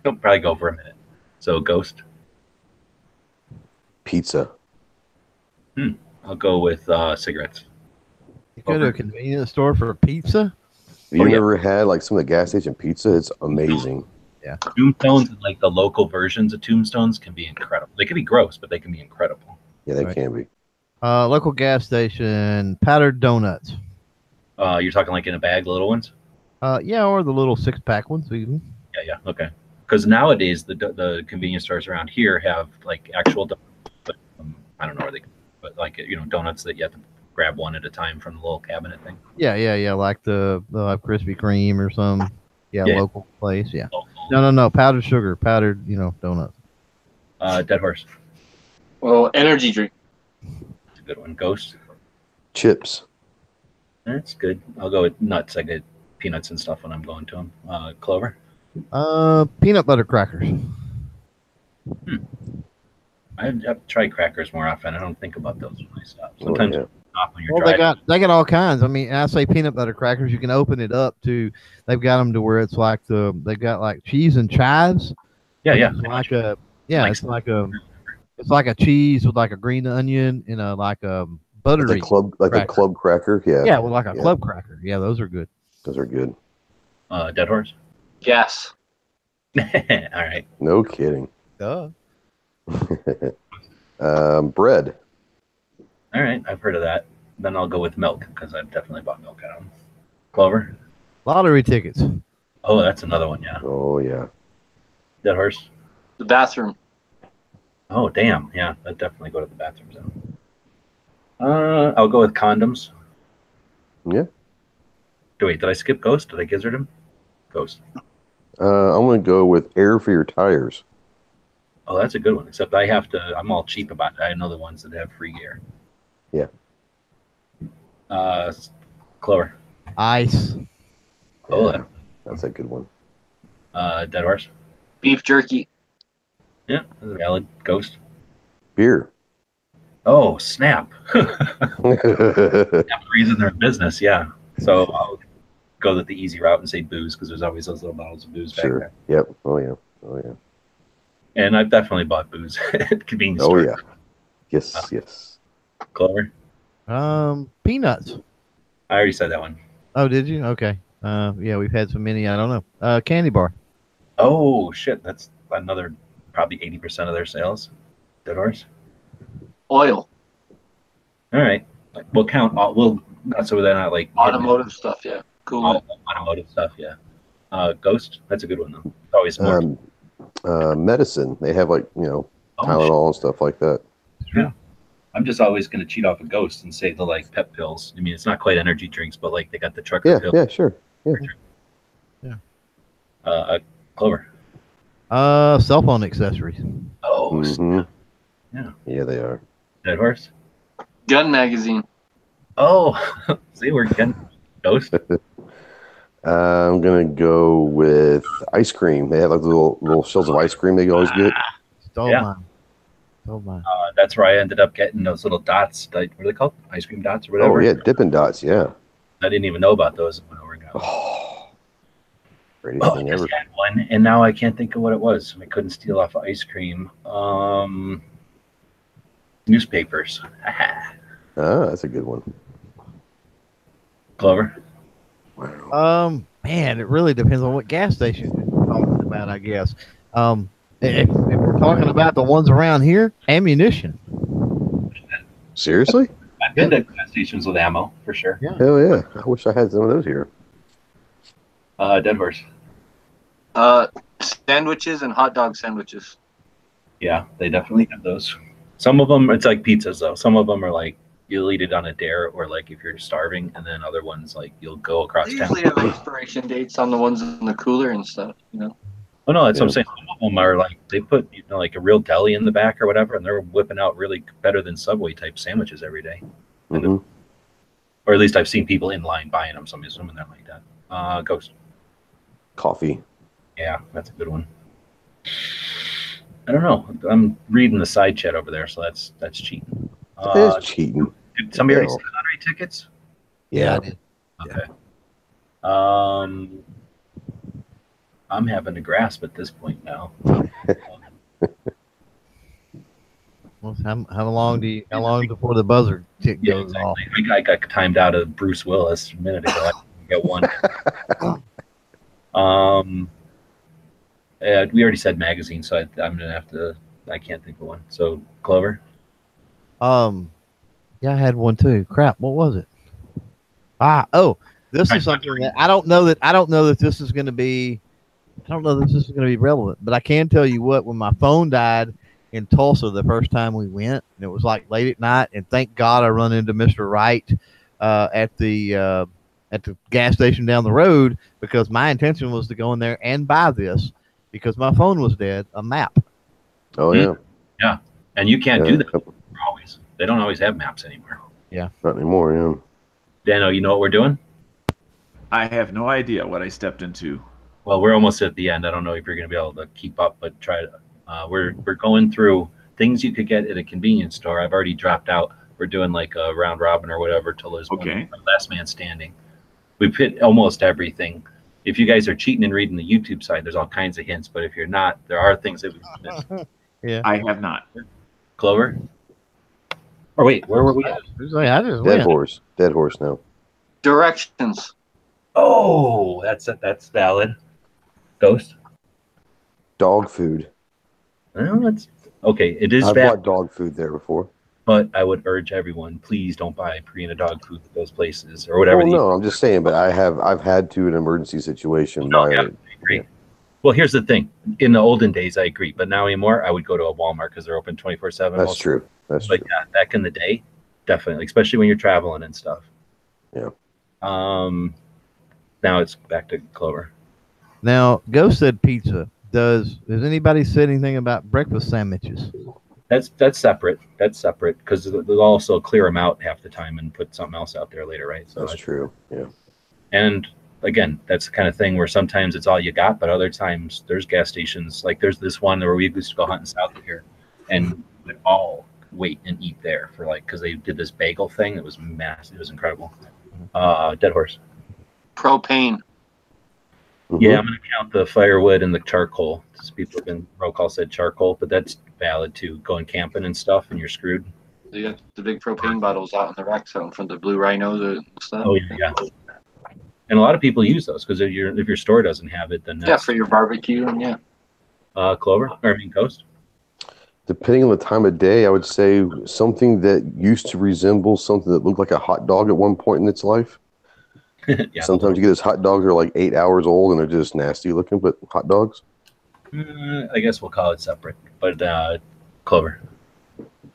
It'll probably go for a minute. So Ghost. Pizza. I'll go with cigarettes. You go to a convenience store for a pizza? Have you Oh, yeah. never had like some of the gas station pizza? It's amazing. Tombstones and like the local versions of Tombstones can be incredible. They can be gross, but they can be incredible. Yeah, they Right. can be. Local gas station, powdered donuts. You're talking like in a bag, the little ones? Yeah, or the little 6-pack ones even. Yeah, okay. Because nowadays the convenience stores around here have like actual donuts, but I don't know where they, but like donuts that you have to grab one at a time from the little cabinet thing. Yeah, like the Krispy Kreme or some Yeah. local place. Yeah. No, powdered sugar, powdered donuts. Dead horse. Well, energy drink. That's a good one. Ghost. Chips. That's good. I'll go with nuts. I get peanuts and stuff when I'm going to them. Clover. Peanut butter crackers. I have to try crackers more often. I don't think about those when I stop. Sometimes yeah. when you're Well, driving. they got all kinds. I mean, I say peanut butter crackers. You can open it up to. They've got them to where it's like they've got like cheese and chives. Yeah. It's like a cheese with like a green onion and like a buttery The club cracker. Yeah. Yeah, well, like a club cracker. Yeah, those are good. Those are good. Dead horse. Yes. All right. No kidding. Duh. Bread. All right. I've heard of that. Then I'll go with milk because I've definitely bought milk at them. Clover. Lottery tickets. Oh, that's another one. Yeah. Oh yeah. Dead horse. The bathroom. Oh, damn. Yeah, I'd definitely go to the bathroom zone. I'll go with condoms. Yeah. Wait, did I skip Ghost? Did I gizzard him? Ghost. I'm gonna go with air for your tires. Oh, that's a good one. Except I'm all cheap about it. I know the ones that have free air. Yeah. Clover. Ice. Oh, Yeah, that's a good one. Dead horse. Beef jerky. Yeah, that's valid. Ghost. Beer. Oh, snap. Reason they're in business, yeah. So I'll go with the easy route and say booze because there's always those little bottles of booze back Sure. there. Yep. Oh yeah. Oh yeah. And I've definitely bought booze at convenience Oh stores. yeah. Yes. Yes. Clover. Peanuts. I already said that one. Oh, did you? Okay. Yeah, we've had so many. I don't know. Candy bar. Oh shit, that's another probably 80% of their sales. Dead horse. Oil. All right, we'll count all. We'll not so they're not like Automotive stuff, yeah. Cool. automotive stuff. Yeah. Ghost. That's a good one though. It's always more. Medicine. They have like Tylenol and stuff like that. Yeah. I'm just always going to cheat off a Ghost and say the like pep pills. I mean, it's not quite energy drinks, but like they got the trucker Yeah. pills. Yeah. Sure. Yeah. Clover. Cell phone accessories. Oh, Mhm. yeah. Yeah, they are. Dead horse. Gun magazine. Oh, see, we're getting Ghost. I'm gonna go with ice cream. They have like little shells of ice cream they always get. Oh Yeah. my. Oh my. That's where I ended up getting those little dots. Like, what are they called? Ice cream dots or whatever. Oh yeah, Dippin' Dots. Yeah. I didn't even know about those when I got them. Oh, greatest Oh, I thing just ever. had one, and now I can't think of what it was. I couldn't steal off of ice cream. Newspapers. Ah, that's a good one. Clover. Wow. Man, it really depends on what gas station you're talking about, I guess. If we're talking about the ones around here, ammunition. Seriously? I've been to gas stations with ammo for sure. Yeah. Hell yeah! I wish I had some of those here. Dead horse. Sandwiches and hot dog sandwiches. Yeah, they definitely have those. Some of them, it's like pizzas though. Some of them are like you'll eat it on a dare, or like if you're starving, and then other ones like you'll go across They town. usually have expiration dates on the ones in the cooler and stuff, you know. Oh no, that's what I'm Yeah. saying. Some of them are like they put like a real deli in the back or whatever, and they're whipping out really better than Subway type sandwiches every day. Mhm. Or at least I've seen people in line buying them. So I'm assuming they're like that. Ghost. Coffee. Yeah, that's a good one. I don't know. I'm reading the side chat over there, so that's cheating. That is cheating. Did somebody already Hell. say lottery tickets? Yeah. Yeah. I did. Okay. I'm having to grasp at this point now. Well, how long before the buzzer tick Yeah, goes off? exactly. I got timed out of Bruce Willis a minute ago. I got one. We already said magazine, so I'm gonna have to. I can't think of one. So Clover. Yeah, I had one too. Crap, what was it? This is something that I don't know that this is going to be. I don't know that this is going to be relevant, but I can tell you what. When my phone died in Tulsa the first time we went, and it was like late at night, and thank God I run into Mr. Wright at the gas station down the road, because my intention was to go in there and buy this because my phone was dead. A map. Oh yeah. Yeah, and you can't do Yeah. that always. They don't always have maps anymore. Not anymore. Yeah. Dano, you know what we're doing? I have no idea what I stepped into. Well, we're almost at the end. I don't know if you're going to be able to keep up, but try to. We're going through things you could get at a convenience store. I've already dropped out. We're doing like a round robin or whatever till there's one last man standing. We've hit almost everything. If you guys are cheating and reading the YouTube side, there's all kinds of hints. But if you're not, there are things that we've missed. Yeah. I have not. Clover? Or wait, where were we at? I just Dead went. horse. Dead horse now. Directions. Oh, that's valid. Ghost? Dog food. Well, it's okay. It is I've valid, bought dog food there before. but I would urge everyone, please don't buy Purina dog food at those places or whatever. Well, no, I'm just saying, but I've had to in an emergency situation buy yeah, it. I agree. Well, here's the thing. In the olden days, I agree, but now anymore, I would go to a Walmart because they're open 24/7. That's true. That's But true. yeah, back in the day, definitely, especially when you're traveling and stuff. Yeah. Now it's back to Clover. Now, Ghost said pizza. Does anybody said anything about breakfast sandwiches? That's separate. That's separate because they'll also clear them out half the time and put something else out there later, right? So That's true. Yeah. And again, that's the kind of thing where sometimes it's all you got, but other times there's gas stations. Like there's this one where we used to go hunting south of here, and we'd all wait and eat there for like because they did this bagel thing that was massive. It was incredible. Dead horse. Propane. Mhm. Yeah, I'm gonna count the firewood and the charcoal. People have been roll call said charcoal, but that's valid too. Going camping and stuff, and you're screwed. They got the big propane bottles out in the rack zone from the Blue Rhinos and stuff. Oh yeah. And a lot of people use those because if your store doesn't have it, then Yeah, for your barbecue and yeah. Clover. Or I mean Ghost. Depending on the time of day, I would say something that used to resemble something that looked like a hot dog at one point in its life. Yeah. Sometimes you get those hot dogs that are like 8 hours old and they're just nasty looking, but hot dogs. I guess we'll call it separate. But Clover.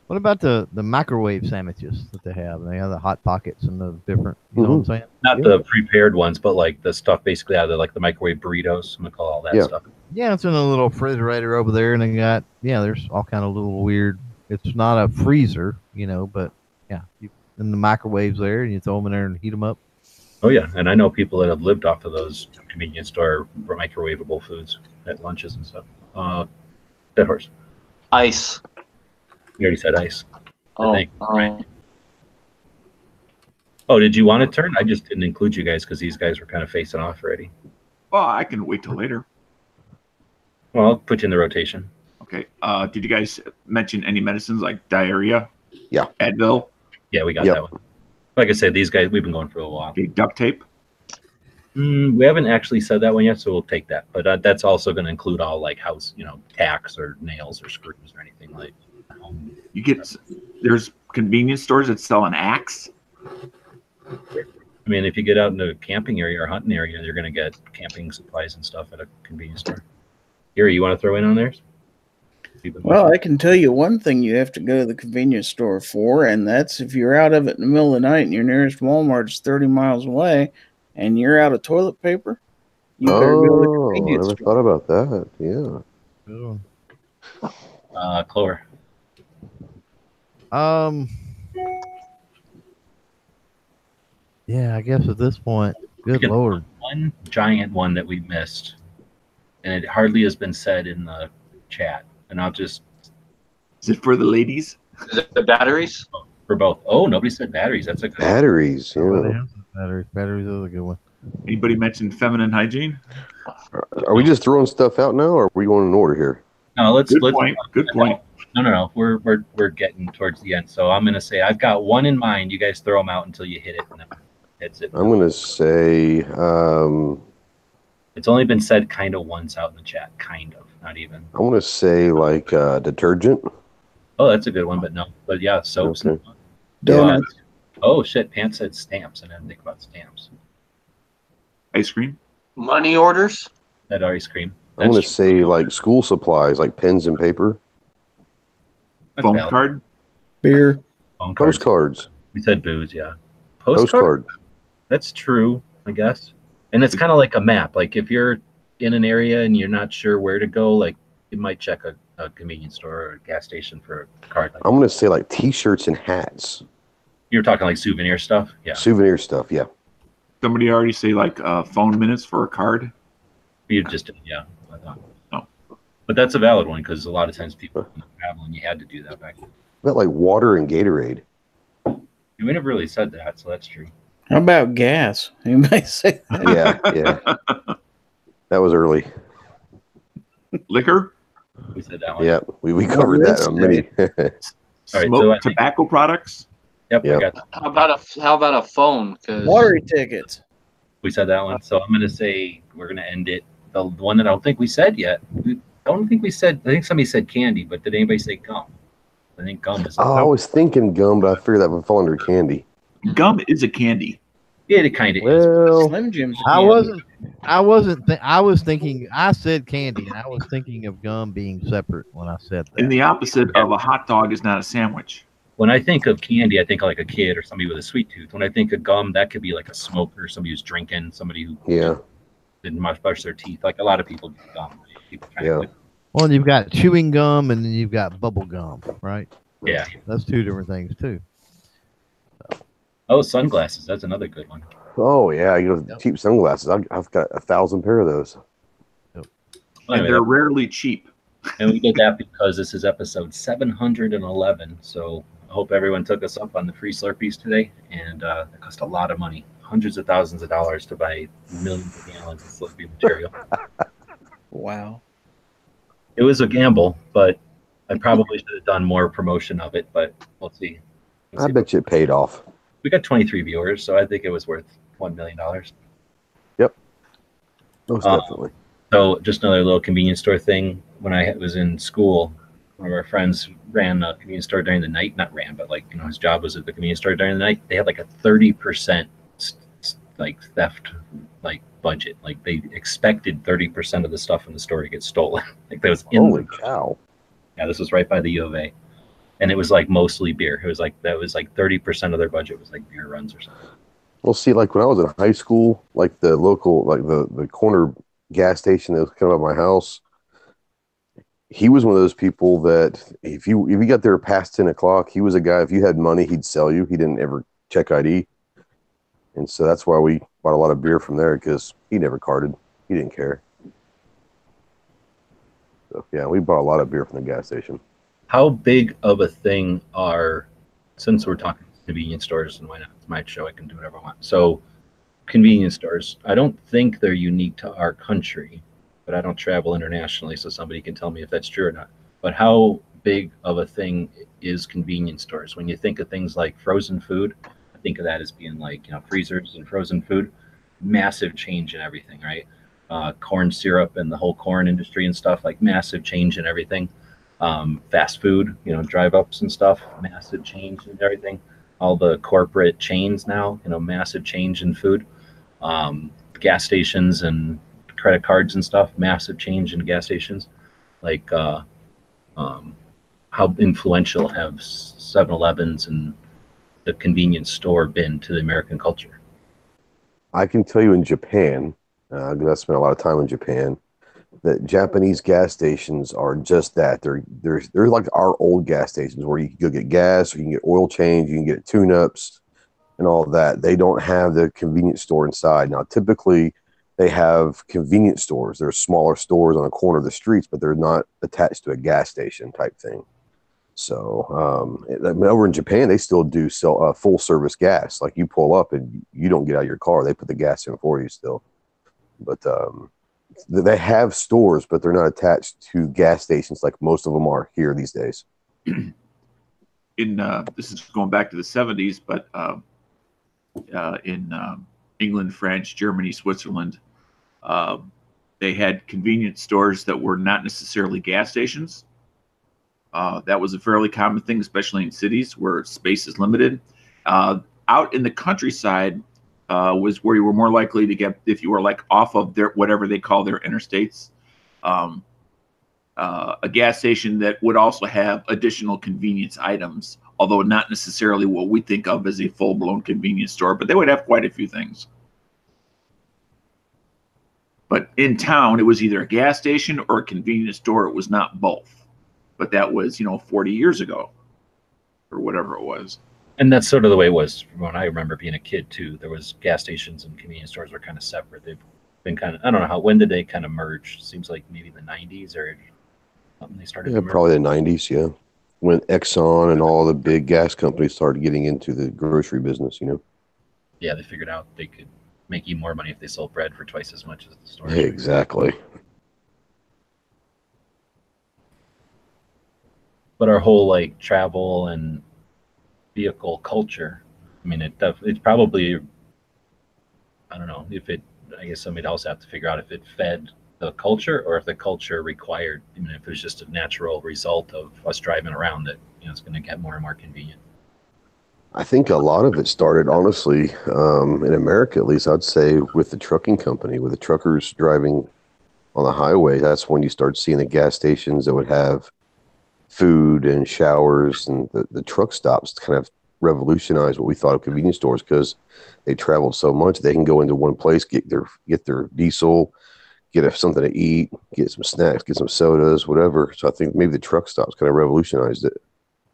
What about the microwave sandwiches that they have? They have the hot pockets and the different. You know what I'm saying? Not Yeah. the prepared ones, but like the stuff basically out of like the microwave burritos. I'm gonna call all that Yeah. stuff. Yeah, it's in a little refrigerator over there, and they got there's all kind of little weird. It's not a freezer, but yeah, in the microwaves there, and you throw them in there and heat them up. Oh yeah, and I know people that have lived off of those convenience store microwavable foods at lunches and stuff. Dead horse. Ice. You already said ice. I Oh, think. Oh, did you want to turn? I just didn't include you guys because these guys were kind of facing off already. Well, I can wait till later. Well, I'll put you in the rotation. Okay. Did you guys mention any medicines like diarrhea? Yeah. Advil? Yeah, we got Yep. that one. Like I said, these guys, we've been going for a while. Okay, duct tape? We haven't actually said that one yet, so we'll take that. But that's also going to include all like house, tacks or nails or screws or anything like. There's convenience stores that sell an axe. I mean, if you get out into a camping area or hunting area, you're going to get camping supplies and stuff at a convenience store. Gary, you want to throw in on theirs? Well, I can tell you one thing you have to go to the convenience store for, and that's if you're out of it in the middle of the night and your nearest Walmart is 30 miles away and you're out of toilet paper, you better go to the I convenience never store. thought about that. Yeah. Clover. Yeah, I guess at this point, good Lord. One giant one that we missed, and it hardly has been said in the chat. And I'll just. Is it for the ladies? Is it the batteries? For both. Oh, nobody said batteries. That's a good Batteries. Nobody Yeah. has batteries. Batteries is a good one. Anybody mentioned feminine hygiene? Are we just throwing stuff out now, or are we going in order here? No, let's. Good point. Good point. No. We're getting towards the end. So I'm going to say I've got one in mind. You guys throw them out until you hit it. And then hits it. I'm going to say. It's only been said kind of once out in the chat. Kind of. Not even. I want to say like detergent. Oh, that's a good one, but no. But yeah, soaps. Okay. Donuts. Oh shit! Pants said stamps, and I didn't think about stamps. Ice cream? Money orders? That ice cream. I'm going to say like school supplies, like pens and paper. Phone card? Beer. Phone cards. Postcards. We said booze, yeah. Postcard. That's true, I guess. And it's kind of like a map. Like if you're in an area and you're not sure where to go, like you might check a convenience store or a gas station for a card. Like I'm going to say like T-shirts and hats. You're talking like souvenir stuff? Yeah. Souvenir stuff, yeah. Somebody already say like phone minutes for a card? You just did, yeah. I thought. Oh. But that's a valid one because a lot of times people travel and you had to do that back then. About like water and Gatorade. We never really said that, so that's true. How about gas? Anybody say that? Yeah. That was early. Liquor? We said that one. Yeah, we covered that on many. All right, Smoke, so I think- tobacco products? Yep, Yep. I got that. How about a phone? 'Cause Lottery tickets. We said that one. So I'm going to say we're going to end it. The one that I don't think we said yet. I think somebody said candy, but did anybody say gum? I think gum is. I was thinking gum, but I figured that would fall under candy. Gum is a candy. Yeah, it kind of is. Well, Slim Jims. I was thinking, I said candy, and I was thinking of gum being separate when I said that. And the opposite of a hot dog is not a sandwich. When I think of candy, I think of like a kid or somebody with a sweet tooth. When I think of gum, that could be like a smoker, somebody who's drinking, somebody who didn't brush their teeth. Like a lot of people do gum. Well, you've got chewing gum, and then you've got bubble gum, right? Yeah. That's two different things too. Oh, sunglasses. That's another good one. Oh yeah, cheap sunglasses. I've got 1,000 pair of those. Well, And anyway, they're rarely cheap. and we did that because this is episode 711. So I hope everyone took us up on the free Slurpees today. And it cost a lot of money, hundreds of thousands of dollars to buy millions of gallons of Slurpee material. Wow. It was a gamble, but I probably should have done more promotion of it. But we'll see. I bet you it paid off. We got 23 viewers, so I think it was worth $1 million. Yep. Most definitely. So just another little convenience store thing. When I was in school, one of our friends ran a convenience store during the night. Not ran, but his job was at the convenience store during the night. They had like a 30% theft budget. Like they expected 30% of the stuff in the store to get stolen. Like that was Holy cow. Yeah, this was right by the U of A. And it was like mostly beer. It was like 30% of their budget was like beer runs or something. Well, see, like when I was in high school, like the local, like the corner gas station that was coming up my house, he was one of those people that if you got there past 10 o'clock, he was a guy, if you had money, he'd sell you. He didn't ever check ID. And so that's why we bought a lot of beer from there, because he never carded. He didn't care. So, yeah, we bought a lot of beer from the gas station. how big of a thing are, since we're talking convenience stores, and why not? It's my show, I can do whatever I want. So convenience stores, I don't think they're unique to our country, but I don't travel internationally, so somebody can tell me if that's true or not. But how big of a thing is convenience stores? When you think of things like frozen food, I think of that as being like, freezers and frozen food. Massive change in everything, right? Corn syrup and the whole corn industry and stuff, like massive change in everything. Fast food, drive ups and stuff, massive change in everything. All the corporate chains now, massive change in food. Gas stations and credit cards and stuff, massive change in gas stations. Like, how influential have 7-Elevens and the convenience store been to the American culture? I can tell you in Japan, because I spent a lot of time in Japan, that Japanese gas stations are just that. They're like our old gas stations where you can go get gas, or you can get oil change, you can get tune-ups and all of that. They don't have the convenience store inside. Now, typically, they have convenience stores. They're smaller stores on the corner of the streets, but they're not attached to a gas station type thing. So over in Japan, they still do sell full service gas. Like you pull up and you don't get out of your car; they put the gas in for you still. But they have stores, but they're not attached to gas stations like most of them are here these days. This is going back to the 70s, but in England, France, Germany, Switzerland, they had convenience stores that were not necessarily gas stations. That was a fairly common thing, especially in cities where space is limited. Out in the countryside was where you were more likely to get, if you were like off of their whatever they call their interstates, a gas station that would also have additional convenience items, although not necessarily what we think of as a full-blown convenience store, but they would have quite a few things. But in town, it was either a gas station or a convenience store. It was not both. But that was, 40 years ago or whatever it was. And that's sort of the way it was when I remember being a kid, too. There was gas stations and convenience stores were kind of separate. They've been kind of, I don't know when did they kind of merge? Seems like maybe the 90s or something they started. Yeah, probably the 90s, yeah. When Exxon and all the big gas companies started getting into the grocery business, Yeah, they figured out they could make even more money if they sold bread for twice as much as the store. Exactly. But our whole travel and vehicle culture, I mean, it's probably, I don't know if I guess somebody else have to figure out if it fed the culture or if the culture required, if it was just a natural result of us driving around that, it's going to get more and more convenient. I think a lot of it started, honestly, in America, at least I'd say, with the trucking company, with the truckers driving on the highway. That's when you start seeing the gas stations that would have food and showers, and the truck stops kind of revolutionized what we thought of convenience stores because they traveled so much. They can go into one place, get their diesel, get something to eat, get some snacks, get some sodas, whatever. So I think maybe the truck stops kind of revolutionized it.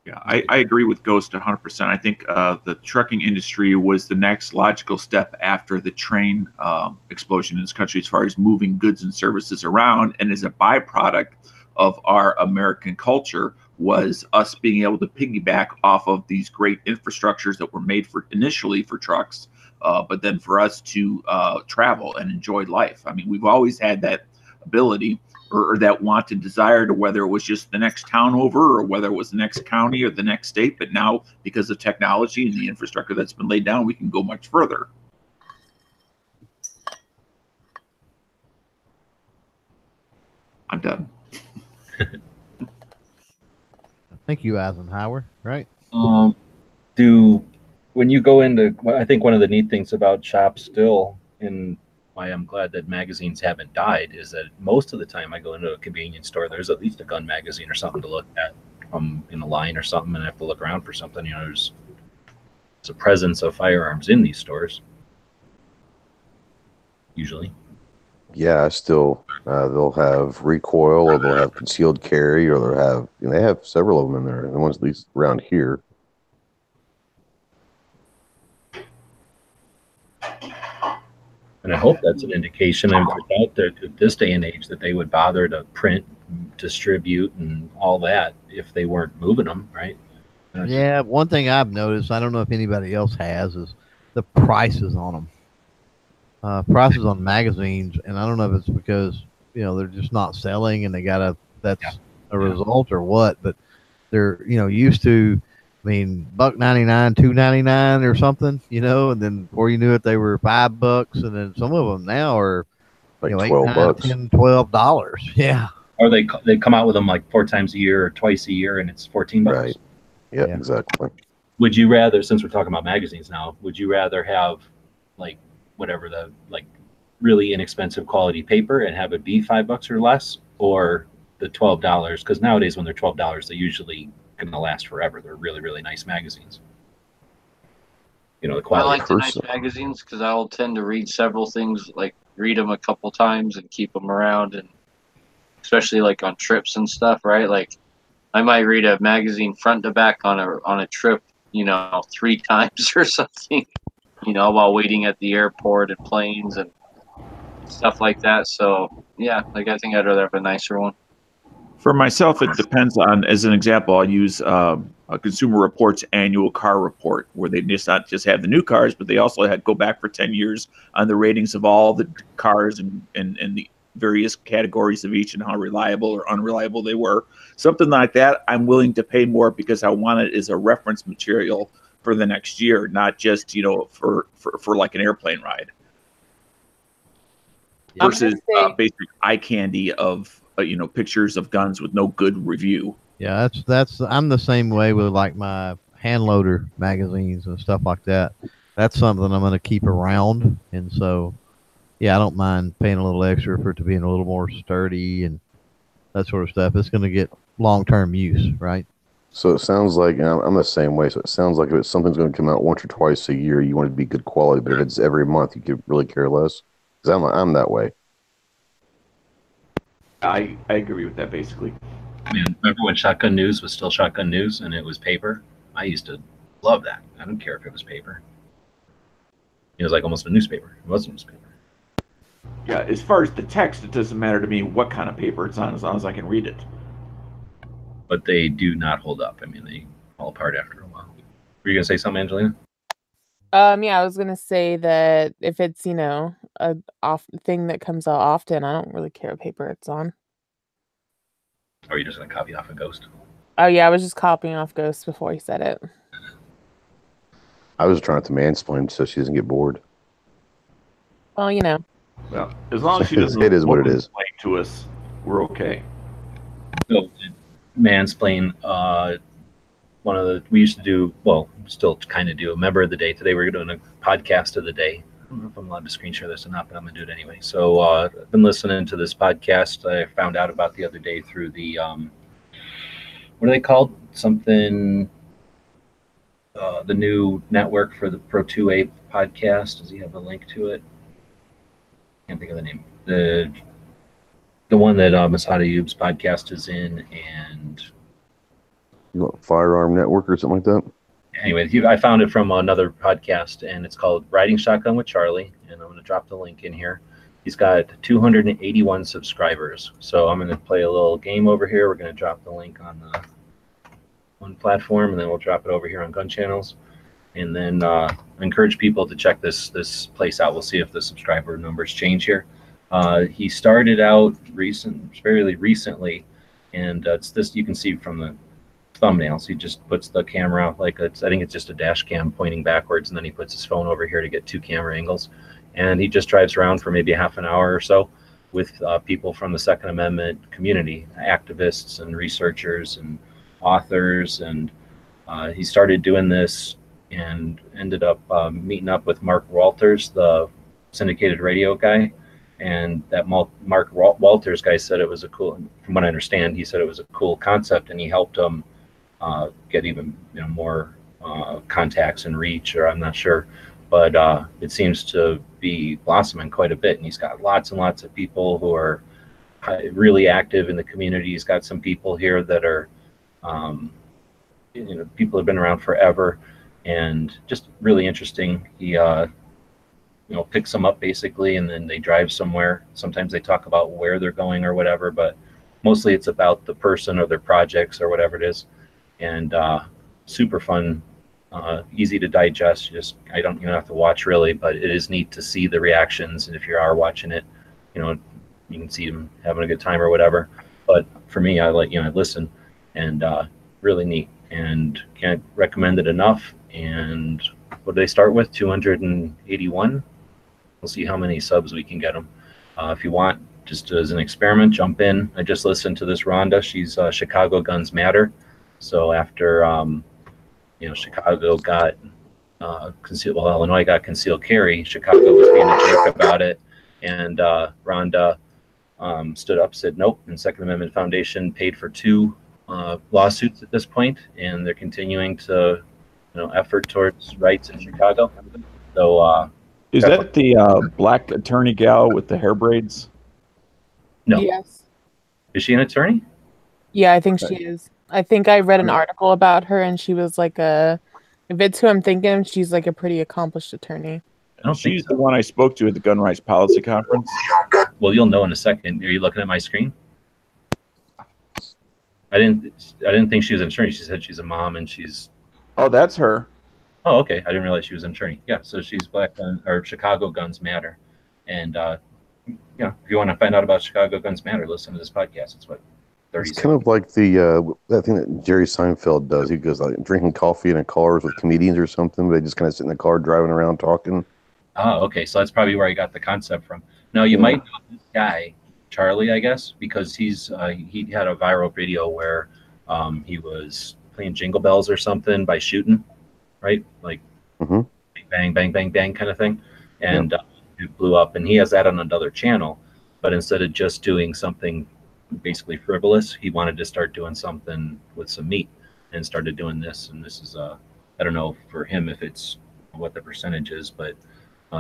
Yeah, I agree with Ghost 100%. I think the trucking industry was the next logical step after the train explosion in this country as far as moving goods and services around. And as a byproduct of our American culture was us being able to piggyback off of these great infrastructures that were made initially for trucks, but then for us to travel and enjoy life. I mean, we've always had that ability or that wanted desire to whether it was just the next town over or whether it was the next county or the next state. But now, because of technology and the infrastructure that's been laid down, we can go much further. I'm done. Thank you, Eisenhower. Right? When you go into, I think one of the neat things about shops still, and why I'm glad that magazines haven't died, is that most of the time I go into a convenience store, there's at least a gun magazine or something to look at in a line or something, and I have to look around for something. There's a presence of firearms in these stores, usually. Yeah, still, they'll have recoil, or they'll have concealed carry, or they'll have, they have several of them in there. The ones at least around here. And I hope that's an indication of that at this day and age that they would bother to print distribute and all that if they weren't moving them, right? Yeah, one thing I've noticed, I don't know if anybody else has, is the prices on them. Prices on magazines, and I don't know if it's because they're just not selling and they gotta that's a result or what, but they're used to, I mean, $1.99, $2.99 or something, and then before you knew it, they were $5, and then some of them now are like $8, $12. $9, $10, $12. Yeah. Or they come out with them like 4 times a year or twice a year, and it's $14. Right. Yeah, exactly. Would you rather, since we're talking about magazines now, would you rather have like whatever the really inexpensive quality paper and have it be $5 or less, or the $12? Because nowadays when they're $12, they usually gonna last forever. They're really, really nice magazines. The quality. I like the nice magazines because I'll tend to read several things, like read them a couple times and keep them around, and especially like on trips and stuff, right? Like I might read a magazine front to back on a trip, 3 times or something, while waiting at the airport and planes and stuff like that. So yeah, like I think I'd rather have a nicer one. For myself, it depends on. As an example, I'll use a Consumer Reports annual car report, where they not just have the new cars, but they also go back for 10 years on the ratings of all the cars and the various categories of each and how reliable or unreliable they were. Something like that, I'm willing to pay more because I want it as a reference material for the next year, not just for like an airplane ride. Versus basic eye candy of pictures of guns with no good review. Yeah, that's I'm the same way with like my hand loader magazines and stuff like that. That's something I'm going to keep around, and so yeah, I don't mind paying a little extra for it to be a little more sturdy and that sort of stuff. It's going to get long-term use, right? So it sounds like, and I'm the same way. So it sounds like if something's going to come out once or twice a year, you want it to be good quality. But if it's every month, you could really care less. Because I'm that way. I agree with that basically. Man, remember when Shotgun News was still Shotgun News and it was paper? I used to love that. I don't care if it was paper. It was like almost a newspaper. It was a newspaper. Yeah, as far as the text, it doesn't matter to me what kind of paper it's on, as long as I can read it. But they do not hold up. I mean, they fall apart after a while. Were you gonna say something, Angelina? Yeah, I was gonna say that if it's a thing that comes out often, I don't really care what paper it's on. Or are you just gonna copy off a Ghost? Oh yeah, I was just copying off Ghost before he said it. I was trying to mansplain so she doesn't get bored. Well, Well, as long as she doesn't it is what it is. Explain to us, we're okay. So, mansplain. We used to do, well, still kind of do a member of the day. Today we're doing a podcast of the day. I don't know if I'm allowed to screen share this or not, but I'm gonna do it anyway. So I've been listening to this podcast. I found out about the other day through the what are they called? Something. The new network for the Pro 2A podcast. Does he have a link to it? Can't think of the name. The one that Masada Yube's podcast is in, and You want Firearm Network or something like that? Anyway, I found it from another podcast, and it's called Riding Shotgun with Charlie, and I'm going to drop the link in here. He's got 281 subscribers, so I'm going to play a little game over here. We're going to drop the link on the one platform, and then we'll drop it over here on Gun Channels. And then encourage people to check this place out. We'll see if the subscriber numbers change here. He started out fairly recently, and it's this, you can see from the thumbnails. He just puts the camera I think it's just a dash cam pointing backwards, and then he puts his phone over here to get 2 camera angles. And he just drives around for maybe half an hour or so with people from the Second Amendment community, activists and researchers and authors. And he started doing this and ended up meeting up with Mark Walters, the syndicated radio guy. And that Mark Walters guy said it was a cool, from what I understand, he said it was a cool concept, and he helped him get even more contacts and reach, or I'm not sure. But it seems to be blossoming quite a bit, and he's got lots and lots of people who are really active in the community. He's got some people here that are, people have been around forever, and just really interesting. He, picks them up basically, and then they drive somewhere. Sometimes they talk about where they're going or whatever, but mostly it's about the person or their projects or whatever it is, and super fun, easy to digest. I don't even have to watch really, but it is neat to see the reactions, and if you are watching it, you can see them having a good time or whatever. But for me, I listen, and really neat, and can't recommend it enough. And what do they start with? 281. We'll see how many subs we can get them. If you want, just as an experiment, jump in. I just listened to this Rhonda. She's Chicago Guns Matter. So after Chicago got Illinois got concealed carry. Chicago was being a jerk about it, and Rhonda stood up, said nope, and Second Amendment Foundation paid for 2 lawsuits at this point, and they're continuing to effort towards rights in Chicago. So is that the black attorney gal with the hair braids? No. Yes. Is she an attorney? Yeah, I think she is. I think I read an article about her, and she was like if it's who I'm thinking, she's like a pretty accomplished attorney. She's the one I spoke to at the Gun Rights Policy Conference. Well, you'll know in a second. Are you looking at my screen? I didn't think she was an attorney. She said she's a mom and she's. Oh, that's her. Oh, okay. I didn't realize she was an attorney. Yeah, so she's Chicago Guns Matter, and if you want to find out about Chicago Guns Matter, listen to this podcast. It's what 30. It's kind of like that thing that Jerry Seinfeld does. He goes like drinking coffee in a cars with comedians or something. But they just kind of sit in the car driving around talking. Oh, okay. So that's probably where I got the concept from. Now you might know this guy, Charlie, I guess, because he had a viral video where he was playing Jingle Bells or something by shooting, right? Like bang, bang, bang, bang kind of thing. And it blew up. And he has that on another channel. But instead of just doing something basically frivolous, he wanted to start doing something with some meat and started doing this. And this is, I don't know for him if it's what the percentage is, but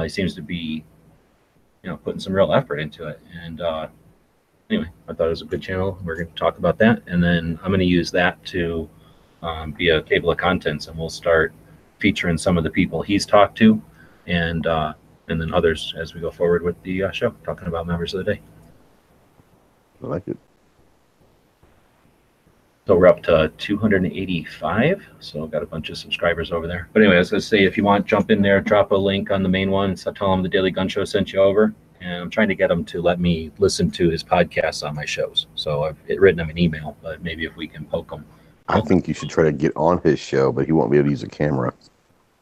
he seems to be, putting some real effort into it. And anyway, I thought it was a good channel. We're going to talk about that. And then I'm going to use that to be a table of contents, and we'll start featuring some of the people he's talked to, and then others as we go forward with the show, talking about members of the day. I like it. So we're up to 285. So I've got a bunch of subscribers over there. But anyway, as I say, if you want, jump in there, drop a link on the main one. So tell them the Daily Gun Show sent you over. And I'm trying to get him to let me listen to his podcasts on my shows. So I've written him an email, but maybe if we can poke him. I think you should try to get on his show, but he won't be able to use a camera.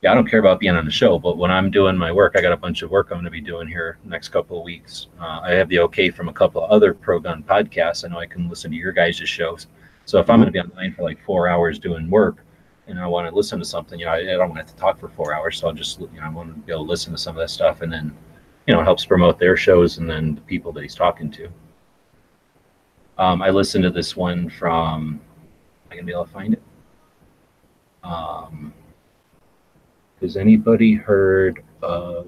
Yeah, I don't care about being on the show, but when I'm doing my work, I got a bunch of work I'm going to be doing here next couple of weeks. I have the okay from a couple of other pro gun podcasts. I know I can listen to your guys' shows. So if I'm going to be online for like 4 hours doing work, and I want to listen to something, I don't want to have to talk for 4 hours. So I'll just, I want to be able to listen to some of that stuff, and then, it helps promote their shows and then the people that he's talking to. I listened to this one from, am I going to be able to find it? Has anybody heard of,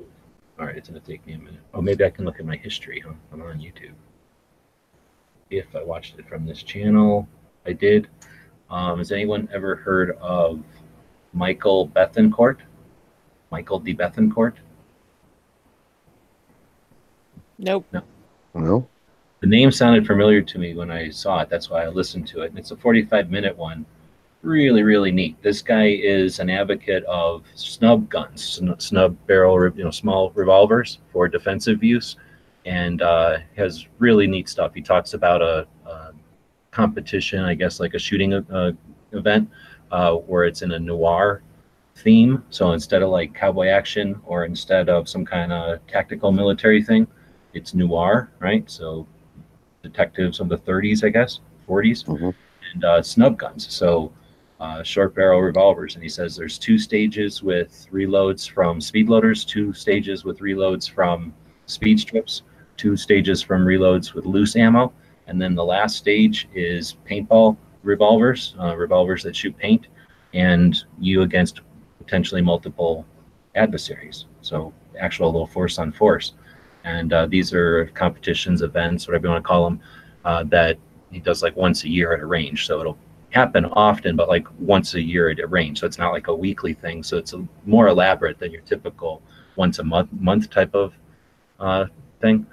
all right, it's going to take me a minute. Oh, maybe I can look at my history, huh? I'm on YouTube. If I watched it from this channel, I did. Has anyone ever heard of Michael Bethencourt? Michael D. Bethencourt? Nope. No. The name sounded familiar to me when I saw it. That's why I listened to it. And it's a 45-minute one. Really, really neat. This guy is an advocate of snub guns, snub barrel, small revolvers for defensive use, and has really neat stuff. He talks about a competition, I guess, like a shooting event, where it's in a noir theme. So instead of like cowboy action or instead of some kind of tactical military thing, it's noir, right? So detectives of the 30s, I guess, 40s, and snub guns. So short barrel revolvers. And he says there's 2 stages with reloads from speed loaders, 2 stages with reloads from speed strips, 2 stages from reloads with loose ammo. And then the last stage is paintball revolvers, revolvers that shoot paint, and you against potentially multiple adversaries. So actual little force on force. And these are competitions, events, whatever you want to call them, that he does like once a year at a range. So it'll happen often, but like once a year at a range. So it's not like a weekly thing. So it's more elaborate than your typical once a month type of thing.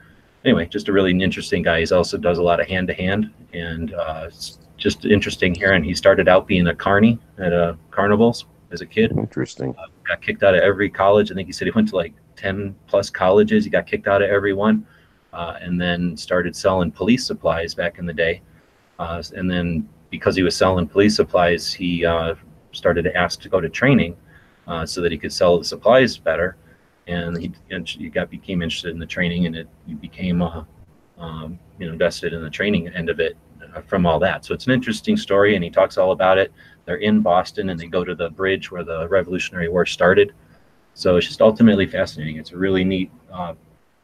anyway, just a really interesting guy. He also does a lot of hand-to-hand, and it's just interesting hearing. He started out being a carny at carnivals as a kid. Interesting. Got kicked out of every college. I think he said he went to like 10 plus colleges. He got kicked out of every one, and then started selling police supplies back in the day. And then because he was selling police supplies, he started to ask to go to training so that he could sell the supplies better. And he became interested in the training, and he became invested in the training end of it from all that. So it's an interesting story, and he talks all about it. They're in Boston, and they go to the bridge where the Revolutionary War started. So it's just ultimately fascinating. It's a really neat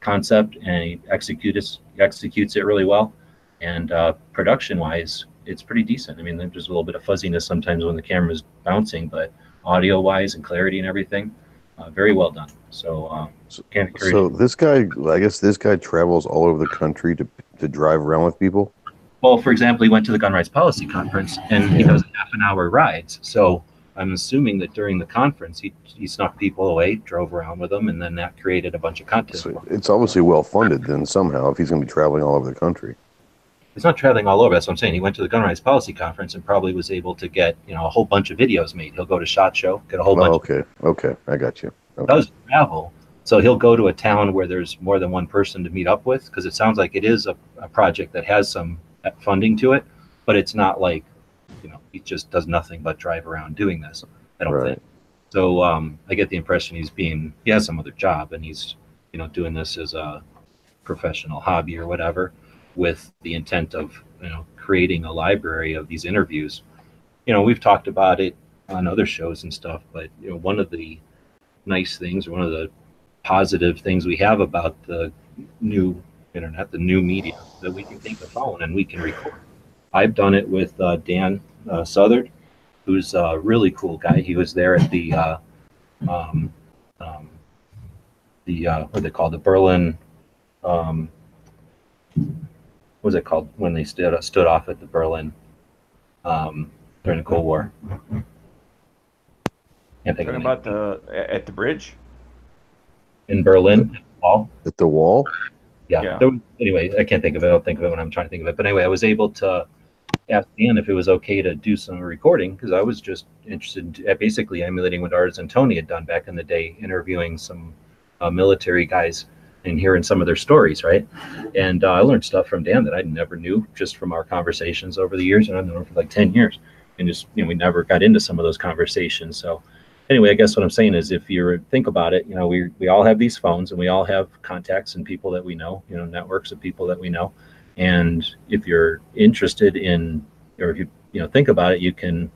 concept, and he executes it really well. And production-wise, it's pretty decent. I mean, there's a little bit of fuzziness sometimes when the camera's bouncing, but audio-wise and clarity and everything, very well done. So can't encourage. So this guy, I guess this guy travels all over the country to drive around with people. Well, for example, he went to the Gun Rights Policy Conference, and he does half-an-hour rides. So I'm assuming that during the conference, he snuck people away, drove around with them, and then that created a bunch of content. So it's obviously well-funded then somehow if he's going to be traveling all over the country. He's not traveling all over. That's what I'm saying. He went to the Gun Rights Policy Conference and probably was able to get a whole bunch of videos made. He'll go to SHOT Show, get a whole bunch. Okay, I got you. Okay. Does travel, so he'll go to a town where there's more than one person to meet up with, because it sounds like it is a project that has some funding to it, but it's not like he just does nothing but drive around doing this. I don't think so. I get the impression he has some other job, and he's doing this as a professional hobby or whatever, with the intent of creating a library of these interviews. We've talked about it on other shows and stuff, but one of the nice things, or one of the positive things we have about the new internet, the new media, that we can take the phone and we can record. I've done it with Dan Southard, who's a really cool guy. He was there at the what do they call the Berlin? What was it called when they stood off at the Berlin during the Cold War? Can't think Talking about at the bridge in Berlin. At the wall. Yeah. Anyway, I can't think of it. I'll think of it when I'm trying to think of it. But anyway, I was able to ask Dan if it was okay to do some recording, because I was just interested in basically emulating what Artisan Tony had done back in the day, interviewing some military guys and hearing some of their stories, right? And I learned stuff from Dan that I never knew just from our conversations over the years, and I've known him for like 10 years. And just, we never got into some of those conversations. So anyway, I guess what I'm saying is, if you think about it, we all have these phones, and we all have contacts and people that we know, networks of people that we know. And if you're interested in, or if you think about it, you can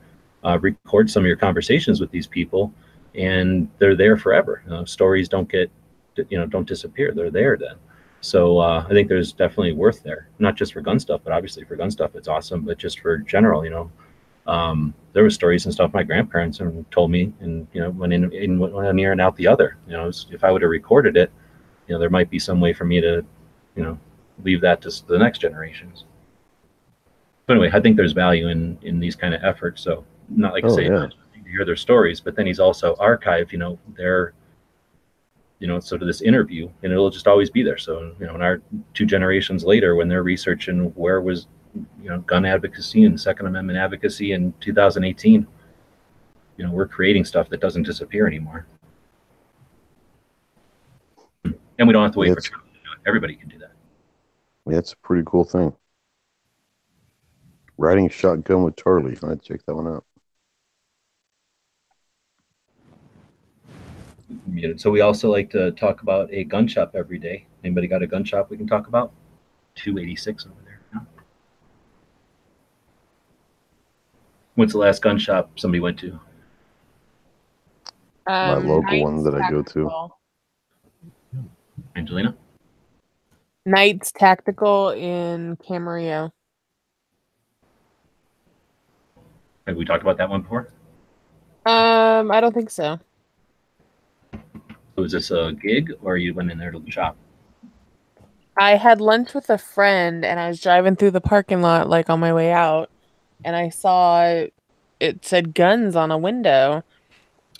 record some of your conversations with these people, and they're there forever. Stories don't disappear. They're there then. So I think there's definitely worth there, not just for gun stuff, but obviously for gun stuff, it's awesome. But just for general, there were stories and stuff my grandparents told me, and went in one ear and out the other. If I would have recorded it, there might be some way for me to, leave that to the next generations. But anyway, I think there's value in these kind of efforts. So not like to hear their stories, but then he's also archived, their, sort of this interview, and it'll just always be there. So in our 2 generations later, when they're researching where was gun advocacy and Second Amendment advocacy in 2018, we're creating stuff that doesn't disappear anymore. And we don't have to wait for Trump to do it. Everybody can do that. Yeah, it's a pretty cool thing. Riding shotgun with Charlie. I'd check that one out. So we also like to talk about a gun shop every day. Anybody got a gun shop we can talk about? 286 over there. Yeah. What's the last gun shop somebody went to? My local one that I go to. Angelina? Knight's Tactical in Camarillo. Have we talked about that one before? I don't think so. Was this a gig, or you went in there to shop? I had lunch with a friend, and I was driving through the parking lot, like on my way out, and I saw it said guns on a window.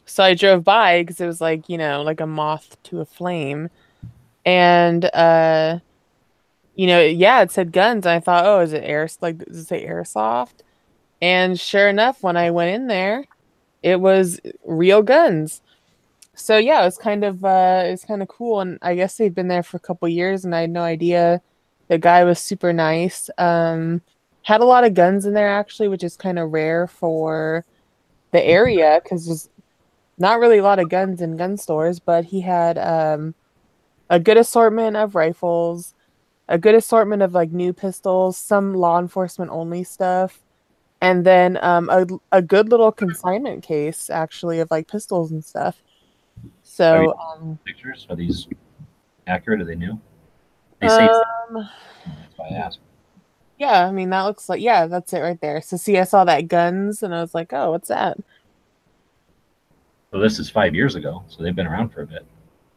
So I drove by because it was like, like a moth to a flame. And yeah, it said guns. I thought, oh, is it does it say airsoft? And sure enough, when I went in there, it was real guns. So yeah, it was kind of cool. And I guess they've been there for a couple years, and I had no idea. The guy was super nice. Had a lot of guns in there actually, which is kind of rare for the area because there's not really a lot of guns in gun stores. But he had a good assortment of rifles, a good assortment of like new pistols, some law enforcement only stuff, and then a good little consignment case actually of like pistols and stuff. So Pictures, are these accurate? Are they new? They say um that's why I asked. yeah, I mean that looks like, yeah, that's it right there. So see, I saw that guns and I was like, oh, what's that? So this is 5 years ago, so they've been around for a bit.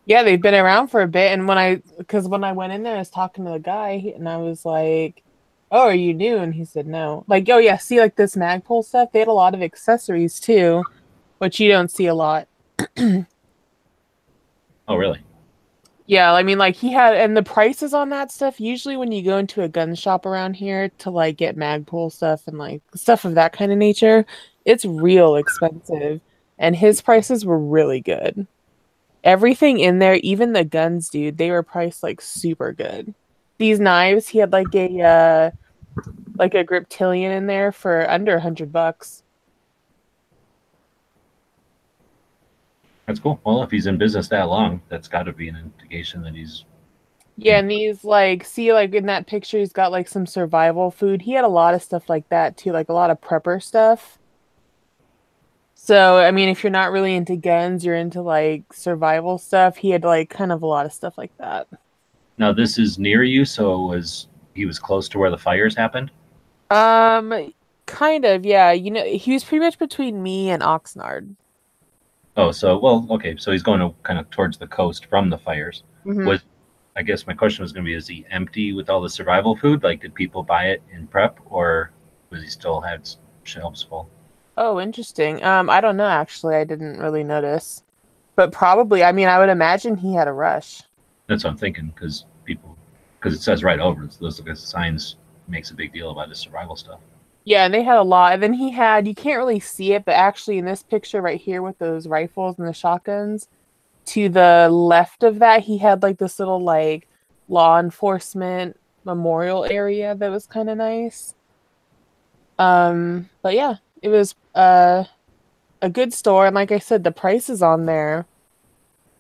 Yeah, they've been around for a bit. And because when I went in there, I was talking to the guy and I was like, oh, are you new? And he said no. Like, oh yeah, see, like this Magpul stuff, they had a lot of accessories too, which you don't see a lot. Oh, really? Yeah, I mean, like he had, and the prices on that stuff, usually when you go into a gun shop around here to like get Magpul stuff and like stuff of that kind of nature, it's real expensive. And his prices were really good. Everything in there, even the guns, dude, they were priced like super good. These knives, he had like a Griptilian in there for under $100. That's cool. Well, if he's in business that long, that's got to be an indication that he's. Yeah, and these like, see, like in that picture, he's got like some survival food. He had a lot of stuff like that too, like a lot of prepper stuff. So, I mean, if you're not really into guns, you're into like survival stuff. He had like kind of a lot of stuff like that. Now this is near you, so he was close to where the fires happened? Kind of, yeah. He was pretty much between me and Oxnard. Oh, so well, okay. So he's going to kind of towards the coast from the fires. Mhm. Was I guess my question was going to be: is he empty with all the survival food? Like, did people buy it in prep, or was he still had shelves full? Oh, interesting. I don't know actually. I didn't really notice. But probably, I mean, I would imagine he had a rush. That's what I'm thinking because it says right over it. So those signs makes a big deal about his survival stuff. Yeah, and they had a lot. And then you can't really see it, but actually in this picture right here with those rifles and the shotguns, to the left of that, he had like this little like law enforcement memorial area that was kind of nice. But yeah, it was a good store, and like I said, the prices on there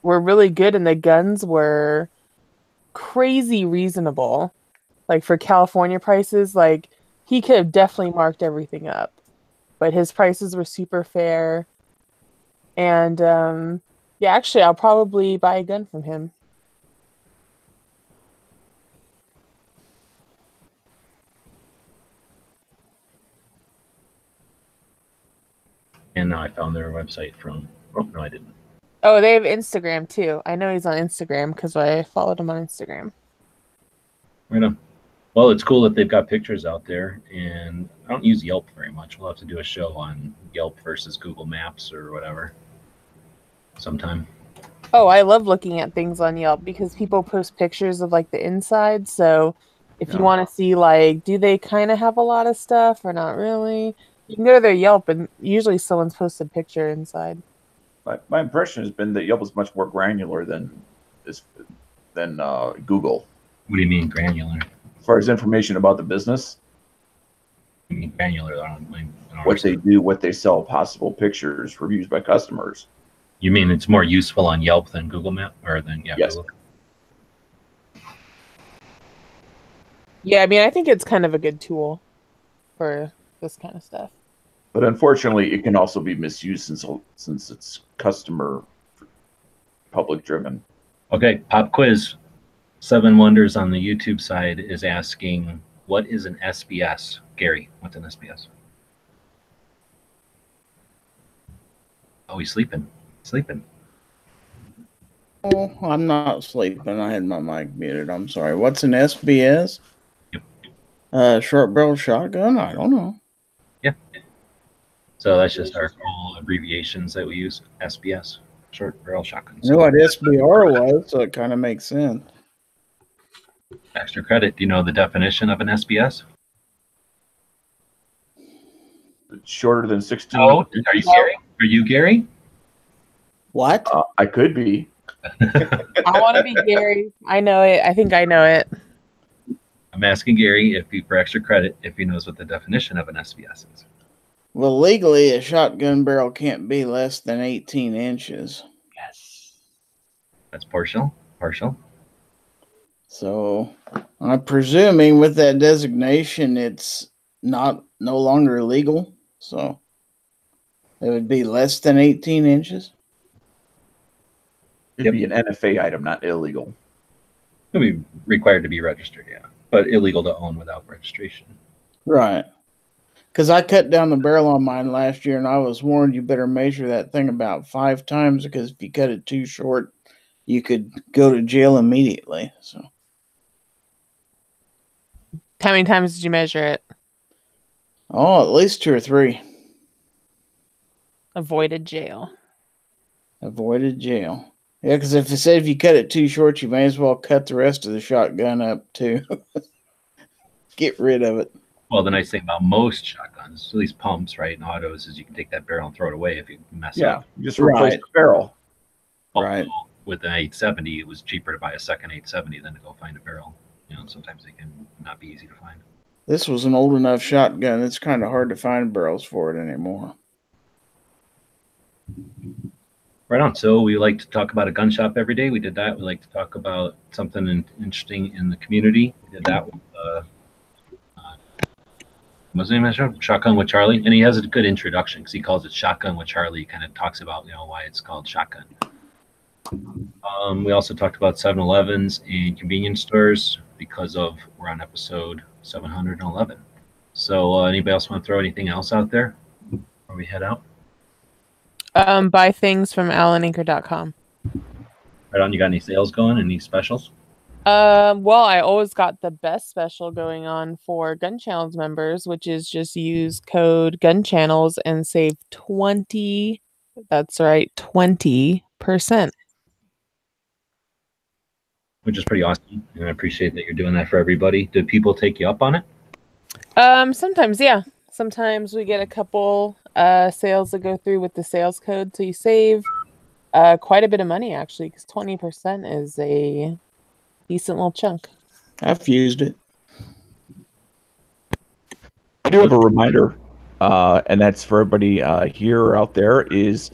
were really good, and the guns were crazy reasonable. Like for California prices, like he could have definitely marked everything up, but his prices were super fair. And yeah, actually, I'll probably buy a gun from him. And now I found their website from. Oh no, I didn't. Oh, they have Instagram too. I know he's on Instagram because I followed him on Instagram. Right on. Well, it's cool that they've got pictures out there, and I don't use Yelp very much. We'll have to do a show on Yelp versus Google Maps or whatever sometime. Oh, I love looking at things on Yelp because people post pictures of like the inside. So if you want to see like, do they kind of have a lot of stuff or not really? You can go to their Yelp and usually someone's posted a picture inside. My impression has been that Yelp is much more granular than Google. What do you mean granular? As far as information about the business, You mean granular? I don't what they do, what they sell, possible pictures, reviews by customers. You mean it's more useful on Yelp than Google Map, or than Yes. Google? Yeah, I mean, I think it's kind of a good tool for this kind of stuff. But unfortunately, it can also be misused since it's customer public driven. Okay, pop quiz. Seven Wonders on the YouTube side is asking, what is an SBS? Gary, what's an SBS? Oh, he's sleeping. Sleeping. Oh, I'm not sleeping. I had my mic muted. I'm sorry. What's an SBS? Yep. Short barrel shotgun? I don't know. Yeah. So that's just our cool abbreviations that we use. SBS, short barrel shotguns. I knew what SBR was, so it kind of makes sense. Extra credit. Do you know the definition of an SBS? Shorter than 16. Oh, are you Gary? Are you Gary? What? I could be. I want to be Gary. I know it. I think I know it. I'm asking Gary if he, for extra credit, if he knows what the definition of an SBS is. Well, legally, a shotgun barrel can't be less than 18 inches. Yes. That's partial. Partial. So I'm presuming with that designation, it's no longer illegal. So it would be less than 18 inches. It'd be an NFA item, not illegal. It'll be required to be registered, yeah, but illegal to own without registration. Right. Because I cut down the barrel on mine last year, and I was warned you better measure that thing about 5 times, because if you cut it too short, you could go to jail immediately. So, How many times did you measure it? oh, at least 2 or 3. Avoided jail. Avoided jail. Yeah, because if it said if you cut it too short, you may as well cut the rest of the shotgun up too. Get rid of it. Well, the nice thing about most shotguns, at least pumps, right, and autos, is you can take that barrel and throw it away if you mess up. You just replace the barrel. Right. With an 870, it was cheaper to buy a second 870 than to go find a barrel. Sometimes they can not be easy to find. This was an old enough shotgun. It's kind of hard to find barrels for it anymore. Right on. So we like to talk about a gun shop every day. We did that. We like to talk about something interesting in the community. We did that with what's the name of the show? Shotgun with Charlie. And he has a good introduction because he calls it Shotgun with Charlie. He kind of talks about why it's called Shotgun. We also talked about 7-Elevens and convenience stores because we're on episode 711. So anybody else want to throw anything else out there before we head out? Buy things from alaninker.com. Right on. You got any sales going? Any specials? Well, I always got the best special going on for Gun Channels members, which is just use code Gun Channels and save 20. That's right, 20%. Which is pretty awesome, and I appreciate that you're doing that for everybody. Do people take you up on it? Sometimes, yeah. Sometimes we get a couple sales that go through with the sales code, so you save quite a bit of money, actually, because 20% is a decent little chunk. I've used it. I do have a reminder, and that's for everybody here or out there, is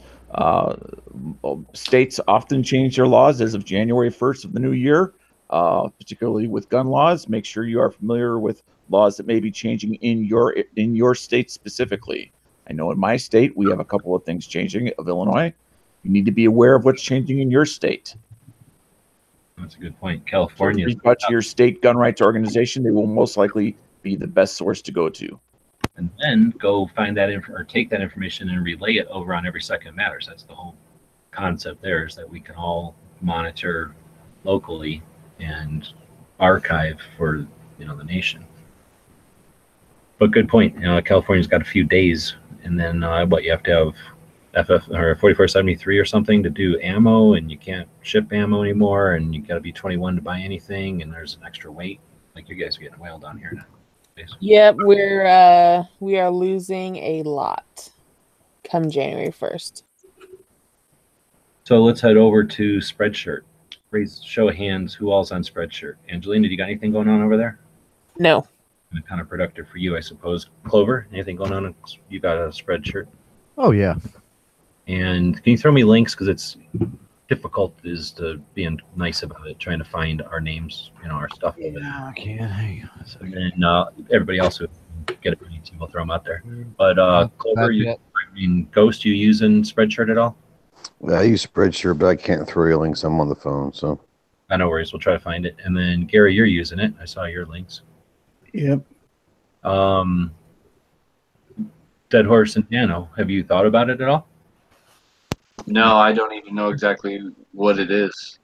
states often change their laws as of January 1st of the new year, particularly with gun laws. Make sure you are familiar with laws that may be changing in your state specifically. I know in my state, we have a couple of things changing of Illinois. You need to be aware of what's changing in your state. That's a good point. California. Reach out to your state gun rights organization. They will most likely be the best source to go to. And then go find that or take that information and relay it over on Every Second Matters. That's the whole concept there, is that we can all monitor locally and archive for the nation. But good point. California's got a few days, and then you have to have FF or 4473 or something to do ammo, and you can't ship ammo anymore, and you got to be 21 to buy anything, and there's an extra weight. Like you guys are getting whaled on here now. Yep, we are losing a lot come January 1st. So let's head over to Spreadshirt. Show of hands, who all's on Spreadshirt? Angelina, you got anything going on over there? No. Kind of productive for you, I suppose. Clover, anything going on? You got a Spreadshirt? Oh, yeah. And can you throw me links? Because it's difficult is to being nice about it, trying to find our names, our stuff. Yeah, I can. Hang on a second. And everybody else who get it, we'll throw them out there. But Clover, Ghost, you using Spreadshirt at all? I use Spreadshirt, but I can't throw you links. I'm on the phone, so. No worries. We'll try to find it. And then Gary, you're using it. I saw your links. Yep. Dead Horse and Nano. Have you thought about it at all? No, I don't even know exactly what it is.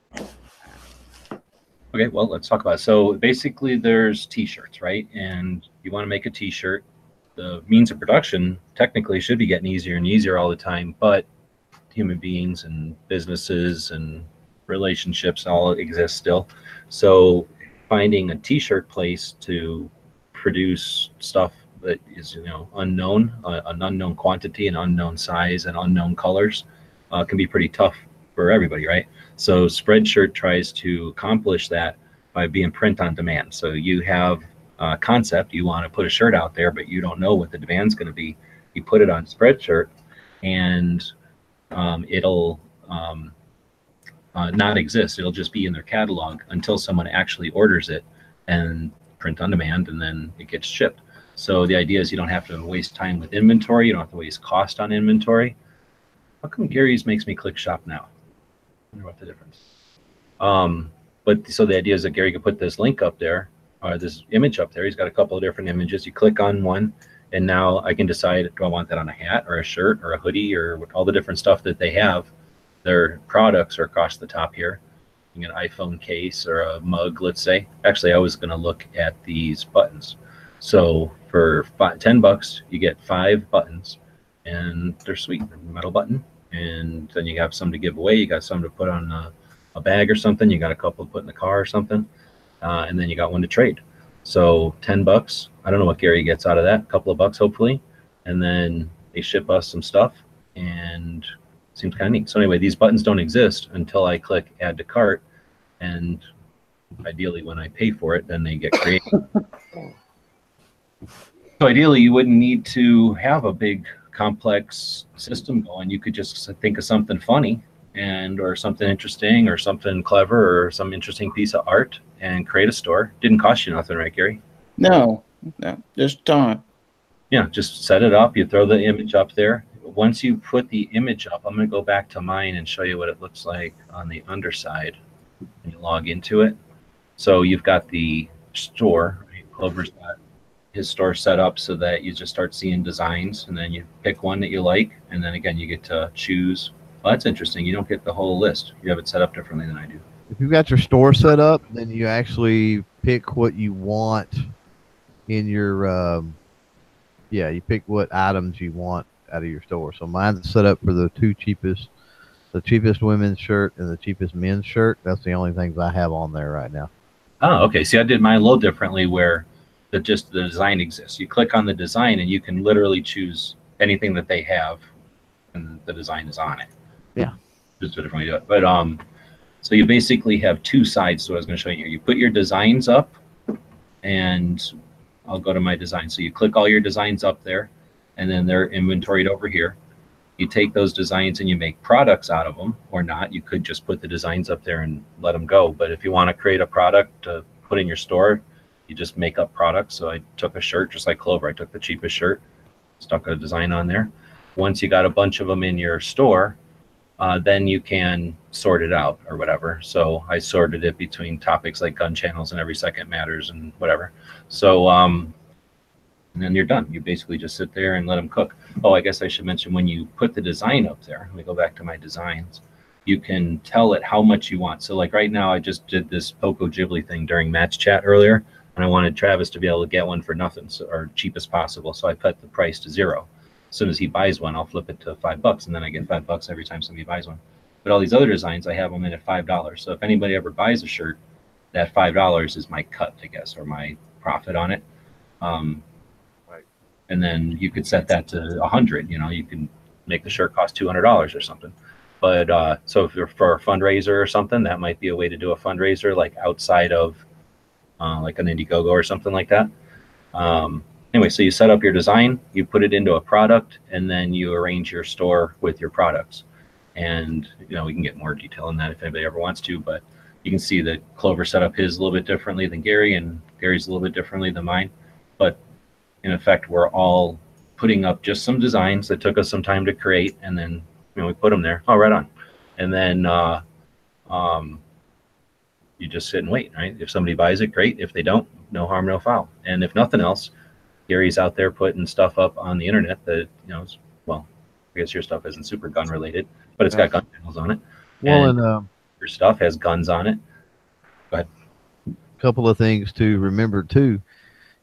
Okay, well, let's talk about it. So basically there's t-shirts, right? And you want to make a t-shirt. The means of production technically should be getting easier and easier all the time, but human beings and businesses and relationships all exist still. So finding a T-shirt place to produce stuff that is, unknown, an unknown quantity, an unknown size, and unknown colors can be pretty tough for everybody, right? So Spreadshirt tries to accomplish that by being print on demand. So you have a concept, you want to put a shirt out there, but you don't know what the demand's going to be. You put it on Spreadshirt, and it'll not exist. It'll just be in their catalog until someone actually orders it and print on demand, and then it gets shipped. So the idea is you don't have to waste time with inventory. You don't have to waste cost on inventory. How come Gary's makes me click shop now? I wonder what the difference. But so the idea is that Gary could put this link up there, or this image up there. He's got a couple of different images. You click on one, and now I can decide, do I want that on a hat or a shirt or a hoodie or all the different stuff that they have. Their products are across the top here. You get an iPhone case or a mug, let's say. Actually, I was going to look at these buttons. So for $10, you get 5 buttons, and they're sweet. They're a metal button, and then you have some to give away. You got some to put on a bag or something. You got a couple to put in the car or something, and then you got one to trade. So $10. I don't know what Gary gets out of that. A couple of bucks, hopefully, and then they ship us some stuff, and seems kind of neat. So anyway, these buttons don't exist until I click add to cart, and ideally when I pay for it, then they get created. So ideally you wouldn't need to have a big complex system going. You could just think of something funny or something interesting or something clever or some interesting piece of art and create a store. Didn't cost you nothing, right, Gary? No, just time. Yeah, just set it up. You throw the image up there. Once you put the image up, I'm going to go back to mine and show you what it looks like on the underside. And you log into it. So you've got the store. Right? Clover's got his store set up so that you just start seeing designs, and then you pick one that you like, and then again you get to choose. Well, that's interesting. You don't get the whole list. You have it set up differently than I do. If you've got your store set up, then you actually pick what you want in your you pick what items you want out of your store. So mine's set up for the cheapest women's shirt and the cheapest men's shirt. That's the only things I have on there right now. Oh, okay. See, I did mine a little differently, where the design exists. You click on the design and you can literally choose anything that they have, and the design is on it. Yeah, just a different way to do it. But so you basically have two sides to what I was going to show you here. You put your designs up, and I'll go to my design. So you click all your designs up there, and then they're inventoried over here. You take those designs and you make products out of them, or not. You could just put the designs up there and let them go. But if you want to create a product to put in your store, you just make up products. So I took a shirt, just like Clover. I took the cheapest shirt, stuck a design on there. Once you got a bunch of them in your store, then you can sort it out or whatever. So I sorted it between topics like gun channels and Every Second Matters and whatever. So and then you're done. You basically just sit there and let them cook. Oh, I guess I should mention, when you put the design up there, let me go back to my designs, you can tell it how much you want. So like right now, I just did this Poco Ghibli thing during match chat earlier, and I wanted Travis to be able to get one for nothing, or cheapest possible. So I put the price to 0. As soon as he buys one, I'll flip it to $5, and then I get $5 every time somebody buys one. But all these other designs, I have them in at $5. So if anybody ever buys a shirt, that $5 is my cut, I guess, or my profit on it. And then you could set that to 100. You know, you can make the shirt cost $200 or something. But so if you're for a fundraiser or something, that might be a way to do a fundraiser, like outside of like an Indiegogo or something like that. Anyway, so you set up your design, you put it into a product, and then you arrange your store with your products. And you know, we can get more detail on that if anybody ever wants to, but you can see that Clover set up his a little bit differently than Gary, and Gary's a little bit differently than mine. But in effect, we're all putting up just some designs that took us some time to create, and then, you know, we put them there. Oh, right on. And then you just sit and wait, right? If somebody buys it, great. If they don't, no harm, no foul. And if nothing else, Gary's out there putting stuff up on the internet that, you know, well, I guess your stuff isn't super gun related, but it's got gun channels on it. Well, and your stuff has guns on it. Go ahead. A couple of things to remember too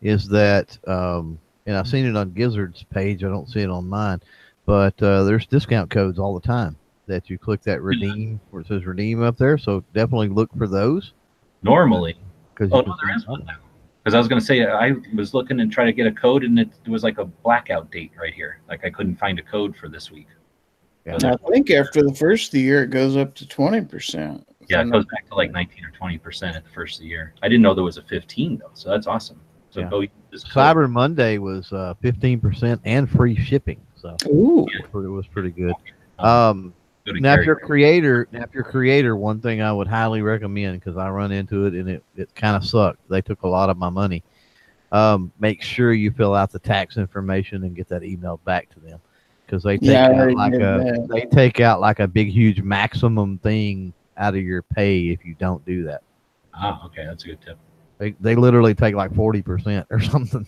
is that, and I've seen it on Gizzard's page, I don't see it on mine, but there's discount codes all the time that you click that redeem, where it says redeem up there. So definitely look for those. Normally, because Oh no, there is one now. Because I was going to say I was looking and trying to get a code, and it was like a blackout date right here. Like I couldn't find a code for this week. Yeah. I think after the first of the year, it goes up to 20%. Yeah, it goes back to like 19 or 20% at the first of the year. I didn't know there was a 15 though, so that's awesome. So Yeah. go use this code. Cyber Monday was 15% and free shipping. So Ooh. it was pretty good. Go to Now, if Gary. you're a creator, one thing I would highly recommend, because I run into it and it kind of sucked. They took a lot of my money. Make sure you fill out the tax information and get that emailed back to them, because they take out like a big huge maximum thing out of your pay if you don't do that. Ah, okay, that's a good tip. They literally take like 40% or something.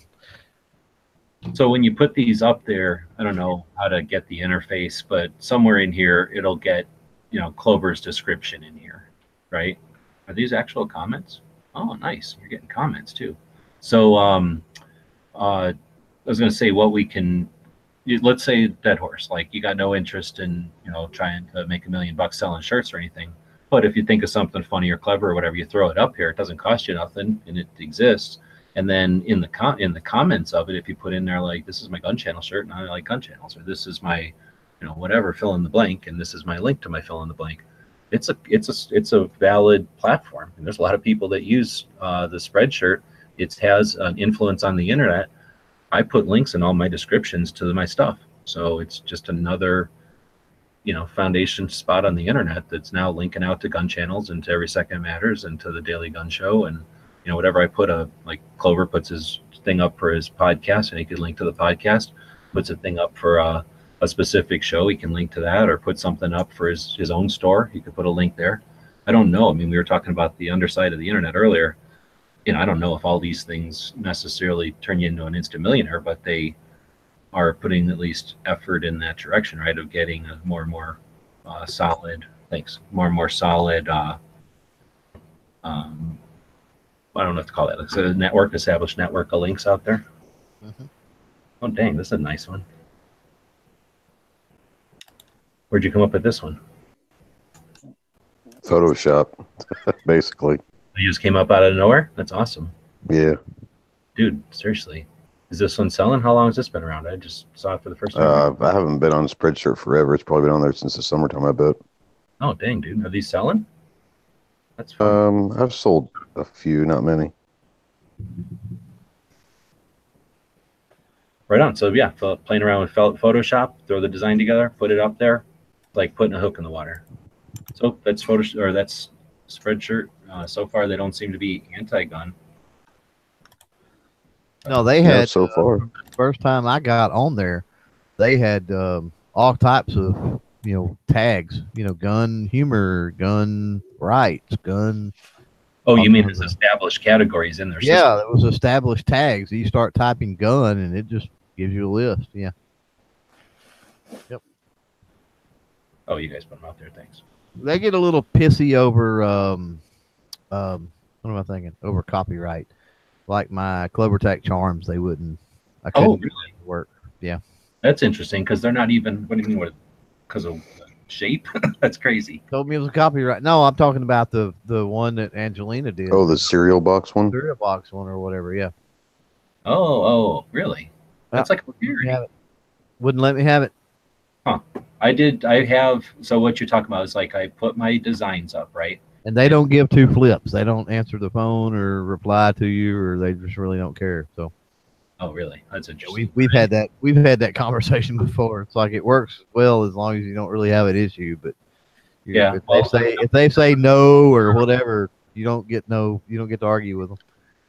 So when you put these up there, I don't know how to get the interface, but somewhere in here it'll get, Clover's description in here, right? Are these actual comments? Oh, nice. You're getting comments too. So I was going to say what we can. Let's say Dead Horse, like you got no interest in trying to make $1 million selling shirts or anything, but if you think of something funny or clever or whatever, you throw it up here. It doesn't cost you nothing, and it exists. And then in the comments of it, if you put in there like, this is my gun channel shirt and I like gun channels, or this is my whatever, fill in the blank, and this is my link to my fill in the blank, it's a valid platform. And there's a lot of people that use the Spreadshirt. It has an influence on the internet. I put links in all my descriptions to my stuff, so it's just another foundation spot on the internet that's now linking out to gun channels and to Every Second Matters and to the Daily Gun Show. And whatever I put, like Clover puts his thing up for his podcast and he could link to the podcast, puts a thing up for a specific show, he can link to that, or put something up for his own store, he could put a link there. I don't know. I mean, we were talking about the underside of the internet earlier. I don't know if all these things necessarily turn you into an instant millionaire, but they are putting at least effort in that direction, right? Of getting a more and more solid, I don't know what to call that. It's a established network of links out there. Mm-hmm. Oh, dang, this is a nice one. Where'd you come up with this one? Photoshop, basically. You just came up out of nowhere? That's awesome. Yeah. Dude, seriously. Is this one selling? How long has this been around? I just saw it for the first time. I haven't been on Spreadshirt forever. It's probably been on there since the summertime, I bet. Oh, dang, dude. Are these selling? That's fun. I've sold a few, not many. Right on. So, yeah, playing around with Photoshop, throw the design together, put it up there, like putting a hook in the water. So that's that's Spreadshirt. So far, they don't seem to be anti-gun. No, they had so far. First time I got on there, they had all types of tags. Gun humor, gun rights, gun. Oh, you mean there's established categories in there? Yeah, there was established tags. You start typing gun, and it just gives you a list. Yeah. Yep. Oh, you guys put them out there. Thanks. They get a little pissy over what am I thinking? Over copyright. Like my CloverTech charms, they wouldn't. I couldn't really? Work. Yeah. That's interesting because they're not even. What do you mean? Because of shape? That's crazy. Told me it was a copyright. No, I'm talking about the one that Angelina did. Oh, the cereal box one? Cereal box one or whatever, yeah. Oh, really? That's like weird. Wouldn't let me have it. Huh. I have, so what you're talking about is like I put my designs up, right? And they don't give two flips. They don't answer the phone or reply to you, or they just really don't care. So. Oh, really? That's interesting. We've had that conversation before. It's like it works well as long as you don't really have an issue. But yeah, if they say no or whatever, you don't get to argue with them.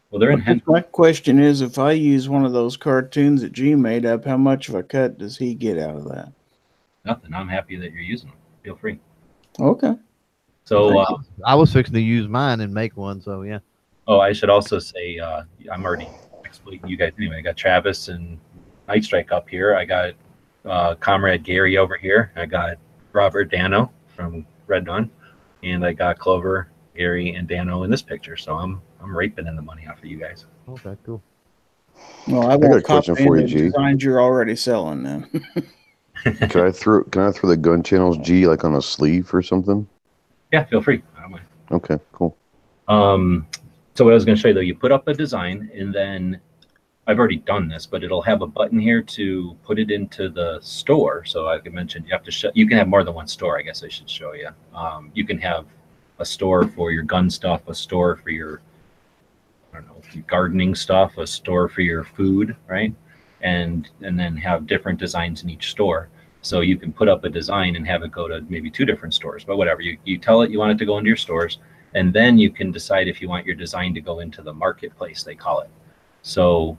Well, they're in. My question is, if I use one of those cartoons that G made up, how much of a cut does he get out of that? Nothing. I'm happy that you're using them. Feel free. Okay. So I was fixing to use mine and make one. So yeah. Oh, I should also say I'm already exploiting you guys anyway. I got Travis and Night Strike up here. I got Comrade Gary over here. I got Robert Dano from Red Dawn, and I got Clover, Gary, and Dano in this picture. So I'm raping in the money off of you guys. Okay, cool. Well, I got a won't question copy for you, the G. designs you're already selling then. Can I throw the gun channels G like on a sleeve or something? Yeah, feel free. I don't mind. Okay, cool. So what I was going to show you though, you put up a design, and then I've already done this, but it'll have a button here to put it into the store. So like I mentioned, you have to you can have more than one store. I guess I should show you. You can have a store for your gun stuff, a store for your, I don't know, your gardening stuff, a store for your food, right? And then have different designs in each store. So you can put up a design and have it go to maybe 2 different stores, but whatever. You tell it you want it to go into your stores, and then you can decide if you want your design to go into the marketplace, they call it. So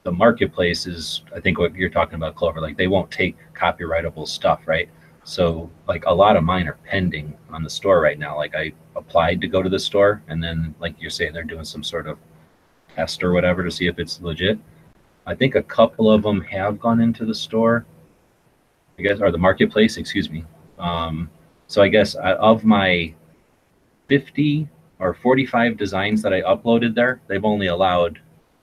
the marketplace is, I think, what you're talking about, Clover. Like, they won't take copyrightable stuff, right? So like a lot of mine are pending on the store right now. Like, I applied to go to the store, and then like you're saying, they're doing some sort of test or whatever to see if it's legit. I think a couple of them have gone into the store, I guess, or the marketplace, excuse me. So I guess of my 50 or 45 designs that I uploaded there, they've only allowed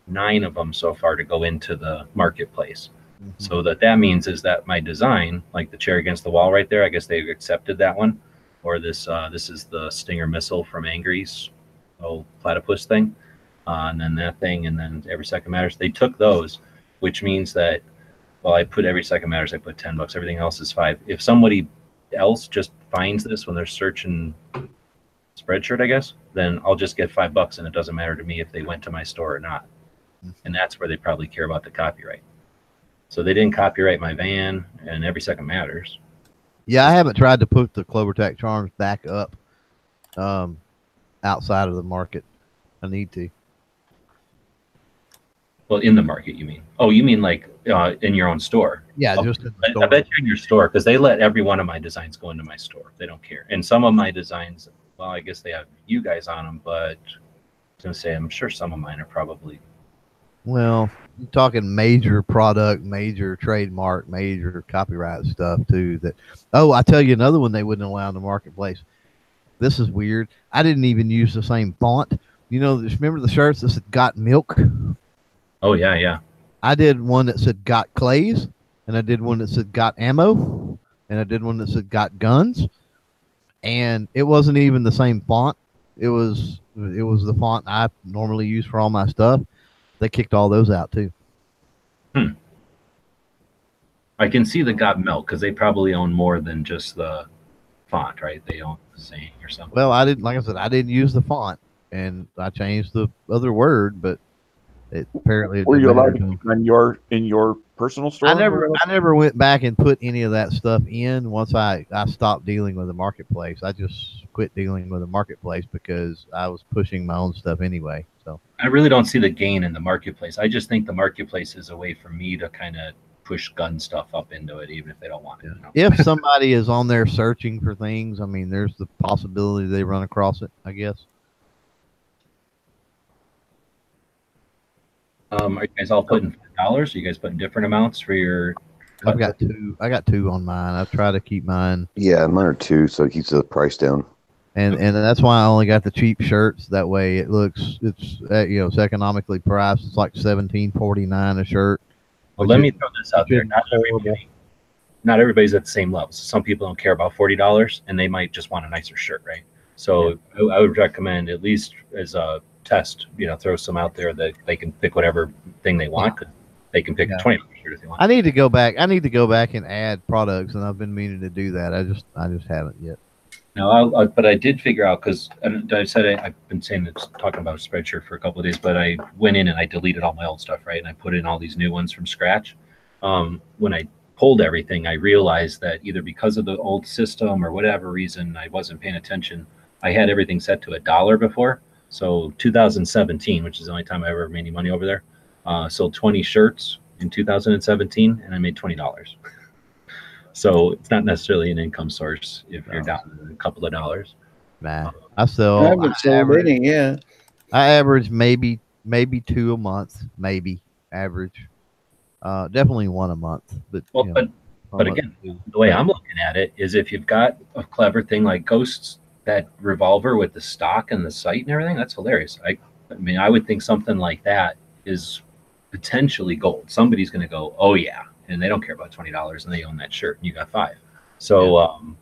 9 of them so far to go into the marketplace. Mm-hmm. So that means is that my design, like the chair against the wall right there, I guess they've accepted that one. Or this is the Stinger missile from Angry's platypus thing. And then that thing, and then Every Second Matters. They took those, which means that, well, I put Every Second Matters, I put $10. Everything else is $5. If somebody else just finds this when they're searching Spreadshirt, I guess, then I'll just get $5, and it doesn't matter to me if they went to my store or not. And that's where they probably care about the copyright. So they didn't copyright my van and Every Second Matters. Yeah, I haven't tried to put the CloverTac charms back up outside of the market. I need to. Well, in the market, you mean? Oh, you mean like in your own store? Yeah, just in the store. I bet you're in your store, because they let every one of my designs go into my store. They don't care. And some of my designs, well, I guess they have you guys on them, but I was going to say, I'm sure some of mine are probably. Well, you're talking major product, major trademark, major copyright stuff too. I tell you another one they wouldn't allow in the marketplace. This is weird. I didn't even use the same font. You know, remember the shirts that said "Got Milk"? Oh yeah, yeah. I did one that said "Got Clays," and I did one that said "Got Ammo," and I did one that said "Got Guns." And it wasn't even the same font. It was the font I normally use for all my stuff. They kicked all those out too. I can see the Got Milk, because they probably own more than just the font, right? They own the saying or something. Well, I didn't, like I said, I didn't use the font, and I changed the other word, but it apparently. Were you allowed to keep on in your personal store? I never went back and put any of that stuff in. Once I stopped dealing with the marketplace, I just quit dealing with the marketplace because I was pushing my own stuff anyway. So I really don't see the gain in the marketplace. I just think the marketplace is a way for me to kind of push gun stuff up into it, even if they don't want it. You know? If somebody is on there searching for things, I mean, there's the possibility they run across it, I guess. Are you guys all putting $5? Are you guys putting different amounts for your? I got two on mine. I try to keep mine. Yeah, mine are 2, so it keeps the price down. And that's why I only got the cheap shirts. That way it's economically priced. It's like $17.49 a shirt. Well, let me throw this out there. Not everybody's at the same level. So some people don't care about $40, and they might just want a nicer shirt, right? So yeah. I would recommend, at least as a test, throw some out there that they can pick whatever thing they want. Yeah. They can pick a $20 shirt if they want. I need to go back and add products, and I've been meaning to do that. I just haven't yet. No, but I did figure out, because I said I've been saying it's talking about a Spreadshirt for a couple of days, but I went in and I deleted all my old stuff, right? And I put in all these new ones from scratch. When I pulled everything, I realized that either because of the old system or whatever reason, I wasn't paying attention. I had everything set to $1 before. So 2017, which is the only time I ever made any money over there, sold 20 shirts in 2017, and I made $20. So it's not necessarily an income source if you're down a couple of dollars. Nah, I haven't sold any. Yeah, I average maybe 2 a month, maybe average. Definitely 1 a month. But but again, the way I'm looking at it is, if you've got a clever thing like Ghosts, that revolver with the stock and the sight and everything, that's hilarious. I mean, I would think something like that is potentially gold. Somebody's going to go, oh yeah, and they don't care about $20, and they own that shirt, and you got $5. So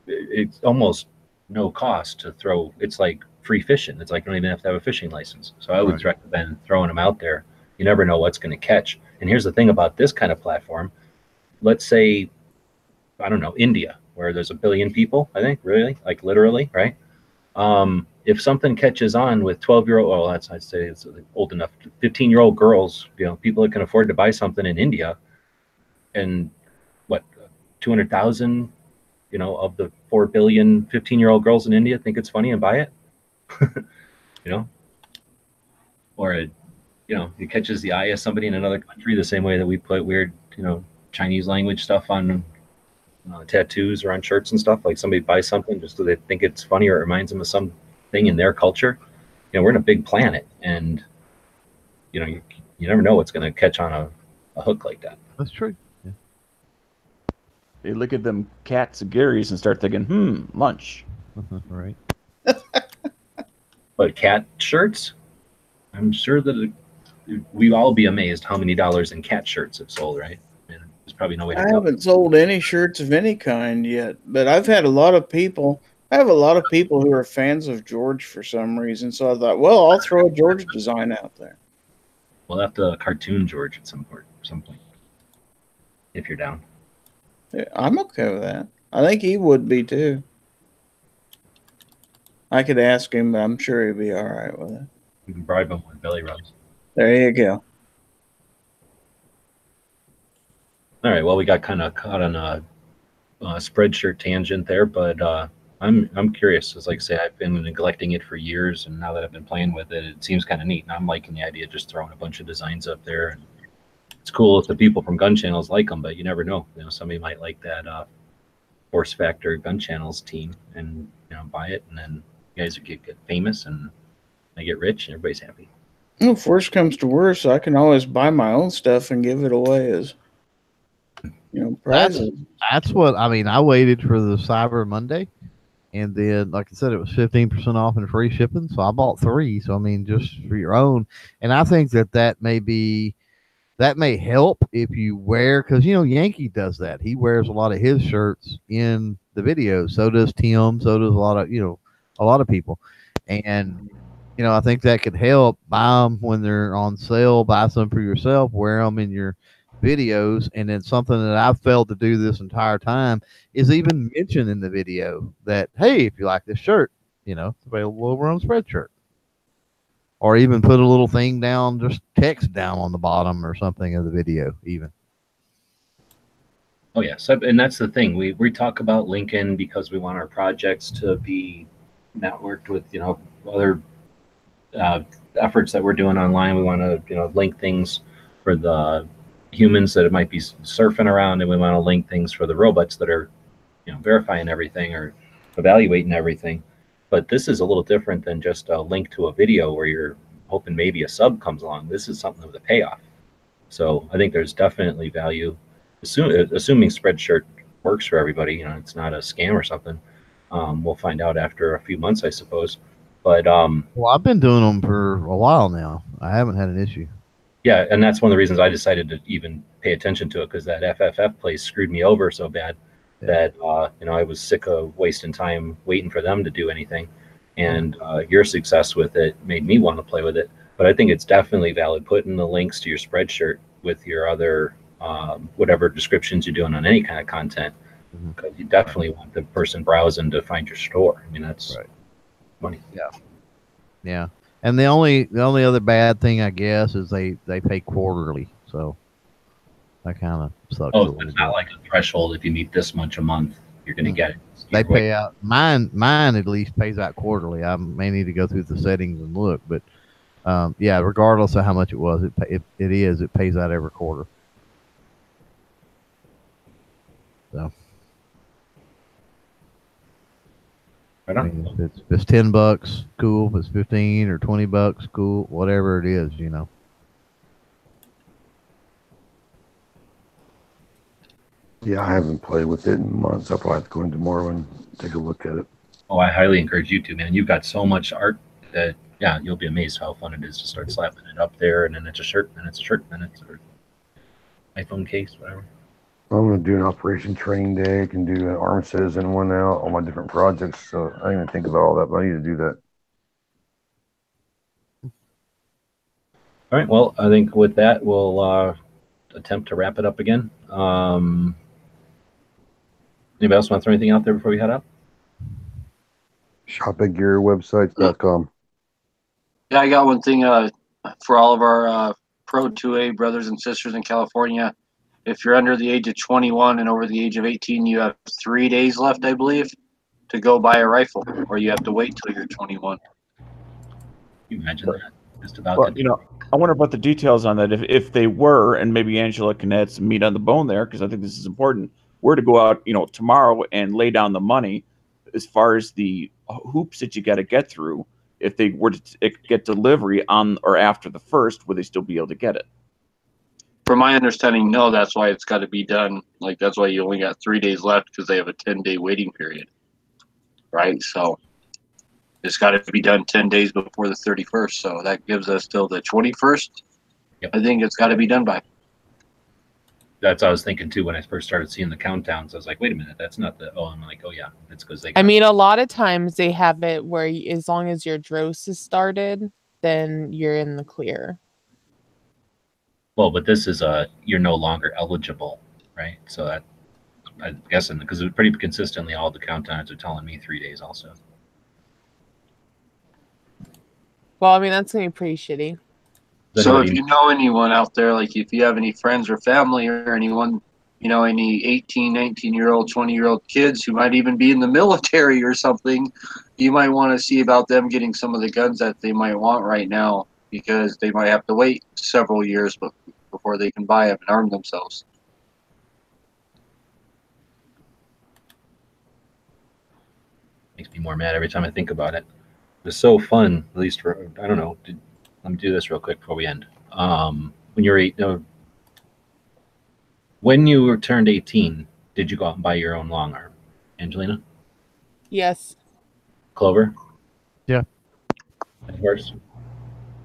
it's almost no cost to throw. It's like free fishing. It's like you don't even have to have a fishing license. So I would Right. recommend throwing them out there. You never know what's going to catch. And here's the thing about this kind of platform. Let's say, I don't know, India, where there's a billion people, I think, really, like literally, right? If something catches on with 12-year-old, well, that's, I'd say it's old enough, 15-year-old girls, people that can afford to buy something in India, and what, 200,000, of the 4 billion 15-year-old girls in India think it's funny and buy it, or it catches the eye of somebody in another country the same way that we put weird, Chinese language stuff on tattoos or on shirts and stuff. Like somebody buys something just so they think it's funny or it reminds them of something in their culture. We're in a big planet, and you never know what's going to catch on a hook like that. That's true. Yeah. They look at them cats and Gary's and start thinking, lunch. Right. But cat shirts, I'm sure that we'd all be amazed how many dollars in cat shirts have sold, right? There's probably no way to I tell. haven't sold any shirts of any kind yet, but I've had a lot of people. I have a lot of people who are fans of George for some reason. So I thought, well, I'll throw a George design out there. We'll have to cartoon George at some point, if you're down. Yeah, I'm okay with that. I think he would be too. I could ask him, but I'm sure he'd be all right with it. You can bribe him with belly rubs. There you go. All right. Well, we got kind of caught on a spreadshirt tangent there, but I'm curious. As like I say, I've been neglecting it for years, and now that I've been playing with it, it seems kind of neat. And I'm liking the idea of just throwing a bunch of designs up there. And it's cool if the people from gun channels like them, but you never know. Somebody might like that Force Factor gun channels team, and buy it, and then you guys get famous, and they get rich, and everybody's happy. Well, if worst comes to worst, I can always buy my own stuff and give it away as prizes. That's what I mean. I waited for the Cyber Monday, and then, like I said, it was 15% off and free shipping. So I bought 3. So I mean, just for your own. And I think that may help if you wear, because Yankee does that. He wears a lot of his shirts in the videos. So does Tim. So does a lot of people. And I think that could help. Buy them when they're on sale. Buy some for yourself. Wear them in your videos. And then something that I've failed to do this entire time is even mention in the video that, hey, if you like this shirt, it's available over on Spreadshirt. Or even put a little thing down, just text down on the bottom or something of the video even. Oh, yeah. So, and that's the thing. We talk about linking because we want our projects to be networked with, other efforts that we're doing online. We want to, link things for the humans that it might be surfing around, and we want to link things for the robots that are, verifying everything or evaluating everything. But this is a little different than just a link to a video where you're hoping maybe a sub comes along. This is something with a payoff. So I think there's definitely value. Assuming Spreadshirt works for everybody, it's not a scam or something. We'll find out after a few months, I suppose. But well, I've been doing them for a while now. I haven't had an issue. Yeah, and that's one of the reasons I decided to even pay attention to it, because that FFF place screwed me over so bad that I was sick of wasting time waiting for them to do anything. And your success with it made me want to play with it. But I think it's definitely valid putting the links to your Spreadshirt with your other whatever descriptions you're doing on any kind of content, because you definitely want the person browsing to find your store. I mean, that's right. Money. Yeah. And the only other bad thing, I guess, is they pay quarterly. So that kind of sucks. Oh, it's not like a threshold. If you meet this much a month, you're going to get it. They pay out. Mine at least pays out quarterly. I may need to go through the settings and look, but yeah, regardless of how much it was, it pays out every quarter. So. Right I mean, if it's $10, cool. If it's 15 or $20, cool. Whatever it is, Yeah, I haven't played with it in months. I'll probably have to go in tomorrow and take a look at it. Oh, I highly encourage you to, man. You've got so much art that, yeah, you'll be amazed how fun it is to start slapping it up there, and then it's a shirt, and it's a shirt, and it's an iPhone case, whatever. I'm going to do an operation training day. I can do an arm citizen one now, all my different projects. So I didn't even think about all that, but I need to do that. All right. Well, I think with that, we'll attempt to wrap it up again. Anybody else want to throw anything out there before we head out? Shopatgearwebsites.com. Yeah, I got one thing for all of our Pro 2A brothers and sisters in California. If you're under the age of 21 and over the age of 18, you have 3 days left, I believe, to go buy a rifle, or you have to wait till you're 21. You imagine that? Just about Well, I wonder about the details on that. If they were, and maybe Angela can add some meat on the bone there, because I think this is important. Were to go out, tomorrow and lay down the money as far as the hoops that you got to get through. If they were to get delivery on or after the 1st, would they still be able to get it? From my understanding, no. That's why it's got to be done. Like, that's why you only got 3 days left, because they have a 10-day waiting period, right? So it's got to be done 10 days before the 31st. So that gives us till the 21st. Yep. I think it's got to be done by. That's what I was thinking too when I first started seeing the countdowns. I was like, wait a minute, that's not the. Oh, I'm like, oh yeah, it's because they. I mean, a lot of times they have it where as long as your DROS is started, then you're in the clear. Well, but this is you're no longer eligible, right? So that I'm guessing because it was pretty consistently all the countdowns are telling me 3 days also. Well, I mean, that's gonna be pretty shitty. So if you know anyone out there, like if you have any friends or family or anyone, any 18, 19-year-old, 20-year-old kids who might even be in the military or something, you might want to see about them getting some of the guns that they might want right now, because they might have to wait several years before they can buy them and arm themselves. Makes me more mad every time I think about it. It's so fun, at least for, I don't know. Let me do this real quick before we end. When you were turned 18, did you go out and buy your own long arm, Angelina? Yes. Clover? Yeah. Of course.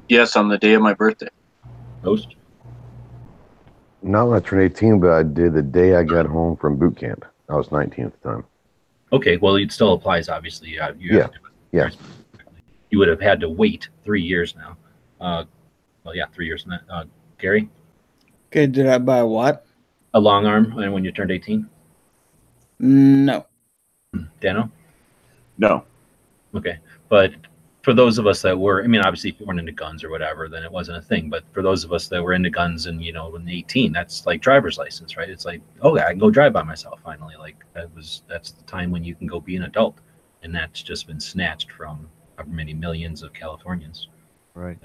Yes, on the day of my birthday. Host? Not when I turned 18, but I did the day I got home from boot camp. I was 19 at the time. Okay, well, it still applies, obviously. Yeah. You would have had to wait 3 years now. 3 years from that. Gary? Okay, did I buy what? A long arm when you turned 18? No. Dano? No. Okay. But for those of us that were, I mean, obviously if you weren't into guns or whatever, then it wasn't a thing. But for those of us that were into guns and, when 18, that's like driver's license, right? It's like, oh, I can go drive by myself finally. Like that's the time when you can go be an adult. And that's just been snatched from however many millions of Californians. Right.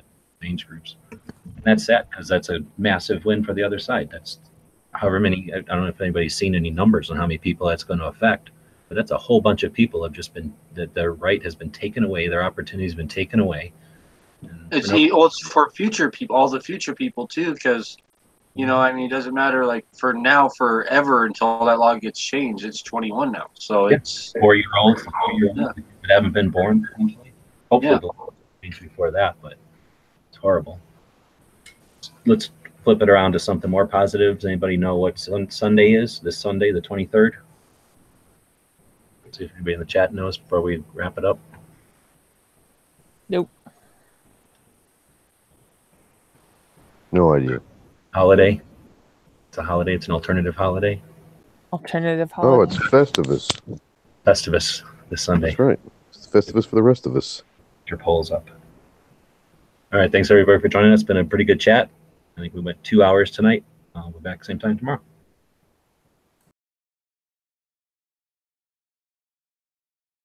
Age groups. And that's sad because that's a massive win for the other side. That's however many, I don't know if anybody's seen any numbers on how many people that's going to affect, but that's a whole bunch of people have just been, that their right has been taken away, their opportunity has been taken away. It's for future people, all the future people too, because, it doesn't matter, like for now, forever until that law gets changed. It's 21 now. So it's 4-year-olds that haven't been born. Hopefully they'll change before that, but it's horrible. Let's flip it around to something more positive. Does anybody know what Sunday is? This Sunday, the 23rd? Let's see if anybody in the chat knows before we wrap it up. Nope. No idea. Holiday. It's a holiday. It's an alternative holiday. Alternative holiday. Oh, it's Festivus. Festivus this Sunday. That's right. It's Festivus for the rest of us. Get your polls up. All right. Thanks, everybody, for joining us. It's been a pretty good chat. I think we went 2 hours tonight. We'll be back same time tomorrow.